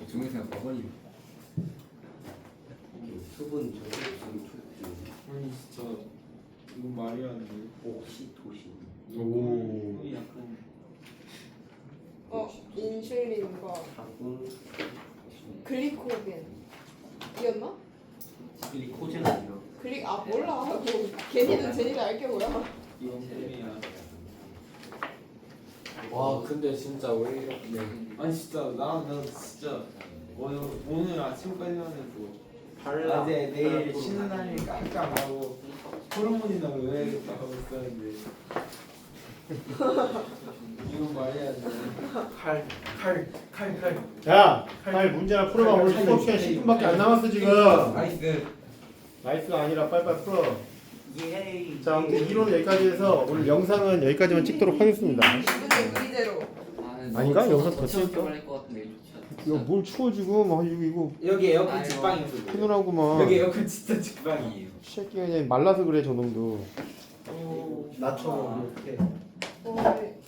중학생 버거니. 수분 저격성 촉진 아니 진짜 이거 말이 안 돼. 옥시토신 오. 이거 약간 인슐린과 자궁 글리코겐. 이었나? 글리코젠 아니야 몰라. 걔니는 제니가 알게 뭐야. 이런 소리야. 와 근데 진짜 왜 이렇게 아니 진짜 나 진짜 오늘 아침까지만 해도 발라 어제 내일 쉬는 날이니까 학교 안 가고 호르몬이나 외야겠다 하고 있었는데 이건 말이 안 돼. 칼. 야, 빨리 문제 하나 풀어봐. 오늘 수업 시간 10분밖에 안 남았어 지금. 나이스. 나이스가 아니라 빨리빨리 풀어. 예이 자, 아무튼 이론은 여기까지 해서 오늘 영상은 여기까지만 찍도록 하겠습니다. 20분의 무기제로. 아닌가? 여기서 더 치울 찍을까? 할것 같은데 이거 좋지 이거 뭘 추워 지금? 아 이거 여기 에어컨 아이고. 직방이었어. 피곤하구만. 여기 에어컨 진짜 직방이에요. 새끼가 그냥 말라서 그래 저놈도. 낮춰 이렇게. 네.